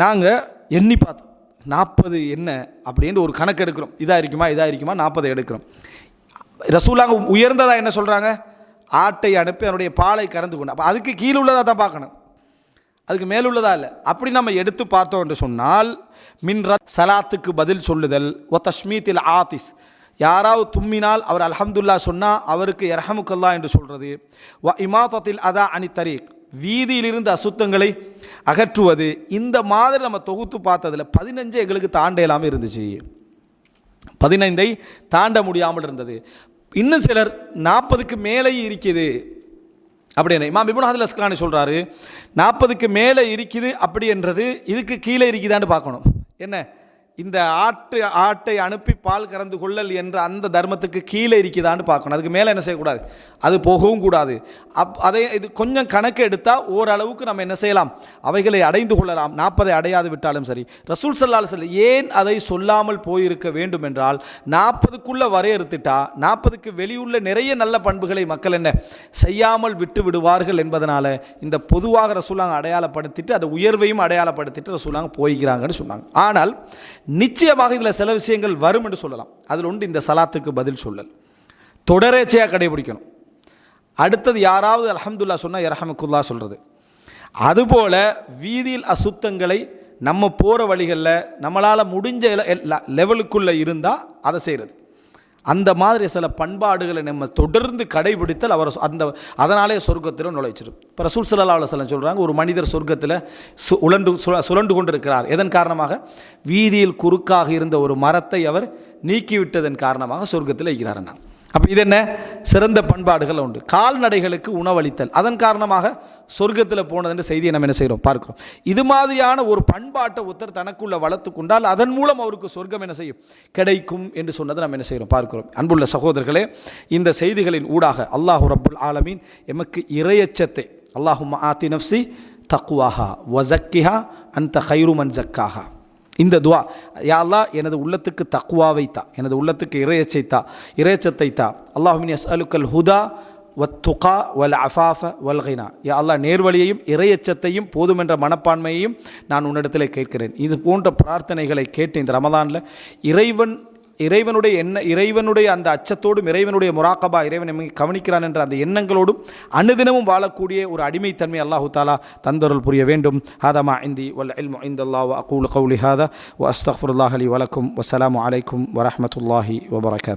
நாங்கள் எண்ணி பார்த்தோம் 40 என்ன அப்படின்னு ஒரு கணக்கு எடுக்கிறோம், இதாக இருக்குமா 40 எடுக்கிறோம். ரசூலுல்லாஹ் உயர்ந்ததாக என்ன சொல்கிறாங்க, ஆட்டை அனுப்பி அதனுடைய பாலை கறந்து கொண்டு, அப்போ அதுக்கு கீழே உள்ளதாக தான் பார்க்கணும், அதுக்கு மேலுள்ளதா இல்லை. அப்படி நம்ம எடுத்து பார்த்தோம் என்று சொன்னால் மின்ரத் சலாத்துக்கு பதில் சொல்லுதல், ஒ தஷ்மீத்தில் ஆத்திஸ், யாராவது தும்மினால் அவர் அல்ஹம்துலில்லாஹ் சொன்னால் அவருக்கு யர்ஹமுக்கல்லா என்று சொல்கிறது, வ இமாதத்தில் அதா அனி தரீக், வீதியிலிருந்து அசுத்தங்களை அகற்றுவது. இந்த மாதிரி நம்ம தொகுத்து பார்த்ததில் 15 எங்களுக்கு தாண்ட இல்லாமல் இருந்துச்சு, 15ஐ தாண்ட முடியாமல் இருந்தது. இன்னும் சிலர் 40க்கு மேலேயும் இருக்குது அப்படின்னு இமாம் இப்னு ஹஜர் அஸ்கலானி சொல்கிறாரு. 40க்கு மேலே இருக்குது அப்படி என்றது இதுக்கு கீழே இருக்குதான்னு பார்க்கணும். என்ன, இந்த ஆட்டை அனுப்பி பால் கறந்து கொள்ளல் என்ற அந்த தர்மத்துக்கு கீழே இருக்குதான்னு பார்க்கணும், அதுக்கு மேலே என்ன செய்யக்கூடாது, அது போகவும் கூடாது. அதை இது கொஞ்சம் கணக்கு எடுத்தால் ஓரளவுக்கு நம்ம என்ன செய்யலாம், அவைகளை அடைந்து கொள்ளலாம். 40ஐ அடையாது விட்டாலும் சரி. ரசூல் ஸல்லல்லாஹு அலைஹி வஸல்லம் ஏன் அதை சொல்லாமல் போயிருக்க வேண்டும் என்றால் 40க்குள்ளே வரையறுத்துட்டா 40க்கு வெளியுள்ள நிறைய நல்ல பண்புகளை மக்கள் என்ன செய்யாமல் விட்டு விடுவார்கள் என்பதனால இந்த பொதுவாக ரசூலுல்லாஹ் அடையாளப்படுத்திட்டு அதை உயர்வையும் அடையாளப்படுத்திட்டு ரசூலுல்லாஹ் போய்கிறாங்கன்னு சொன்னாங்க. ஆனால் நிச்சயமாக இதில் சில விஷயங்கள் வரும் என்று சொல்லலாம். அதில் ஒன்று இந்த சலாத்துக்கு பதில் சொல்லல், தொடரேச்சையாக கடைபிடிக்கணும். அடுத்தது யாராவது அல்ஹம்துலில்லாஹ் சொன்னால் யர்ஹமுக்குல்லா சொல்கிறது. அதுபோல் வீதியில் அசுத்தங்களை நம்ம போகிற வழிகளில் நம்மளால் முடிஞ்ச லெவலுக்குள்ளே இருந்தால் அதை செய்கிறது. அந்த மாதிரி சில பண்பாடுகளை நம்ம தொடர்ந்து கடைபிடித்தல் அவர் அதனாலே சொர்க்கத்தில் நுழைச்சிடும். இப்போ ரசூல் ஸல்லல்லாஹு அலைஹி வஸல்லம் சொல்கிறாங்க, ஒரு மனிதர் சொர்க்கத்தில் சுழண்டு கொண்டிருக்கிறார். எதன் காரணமாக, வீதியில் குறுக்காக இருந்த ஒரு மரத்தை அவர் நீக்கிவிட்டதன் காரணமாக சொர்க்கத்தில் இருக்கிறார். அப்போ இது என்ன சிறந்த பண்பாடுகள் உண்டு. கால்நடைகளுக்கு உணவளித்தல், அதன் காரணமாக சொர்க்கத்தில் போனதுன்ற செய்தியை நம்ம என்ன செய்கிறோம் பார்க்கிறோம். இது மாதிரியான ஒரு பண்பாட்டை ஒருத்தர் தனக்குள்ள வளர்த்து கொண்டால் அதன் மூலம் அவருக்கு சொர்க்கம் என்ன செய்யும் கிடைக்கும் என்று சொன்னதை நம்ம என்ன செய்கிறோம் பார்க்கிறோம். அன்புள்ள சகோதரர்களே, இந்த செய்திகளின் ஊடாக அல்லாஹு ரப்புல் ஆலமீன் எமக்கு இறையச்சத்தை, அல்லாஹும்ம ஆத்தி நஃப்ஸி தக்வாஹா வஸக்கிஹா அன்த கைரு மன் ஸக்காஹா, இந்த துவா, யா அல்லாஹ் எனது உள்ளத்துக்கு தக்வாவை தா, எனது உள்ளத்துக்கு இறையச்சத்தை தா. அல்லாஹும்ம இன்னி அஸ்அலுக்கல் ஹுதா வத்துகா வல் அஃபாஃப வல் கினா, யா அல்லாஹ் நேர்வழியையும் இறையச்சத்தையும் போதுமென்ற மனப்பான்மையையும் நான் உன்னிடத்தில் கேட்கிறேன். இது போன்ற பிரார்த்தனைகளை கேட்டு இந்த ரமதானில் இறைவனுடைய அந்த அச்சத்தோடும் இறைவனுடைய முராக்கபா, இறைவன் கவனிக்கிறான் என்ற அந்த எண்ணங்களோடும் அனுதினமும் வாழக்கூடிய ஒரு அடிமைத்தன்மை அல்லாஹு தாலா தந்தருள் புரிய வேண்டும். ஹாதமா இந்தி வல் இல்மு இந்தல்லாஹ் வ அகூலு கௌலி ஹாதா வ அஸ்தக்ஃபிருல்லாஹ் லி வலக்கும் வஸ்ஸலாமு அலைக்கும் வரஹ்மத்துல்லாஹி வபரகாத்துஹு.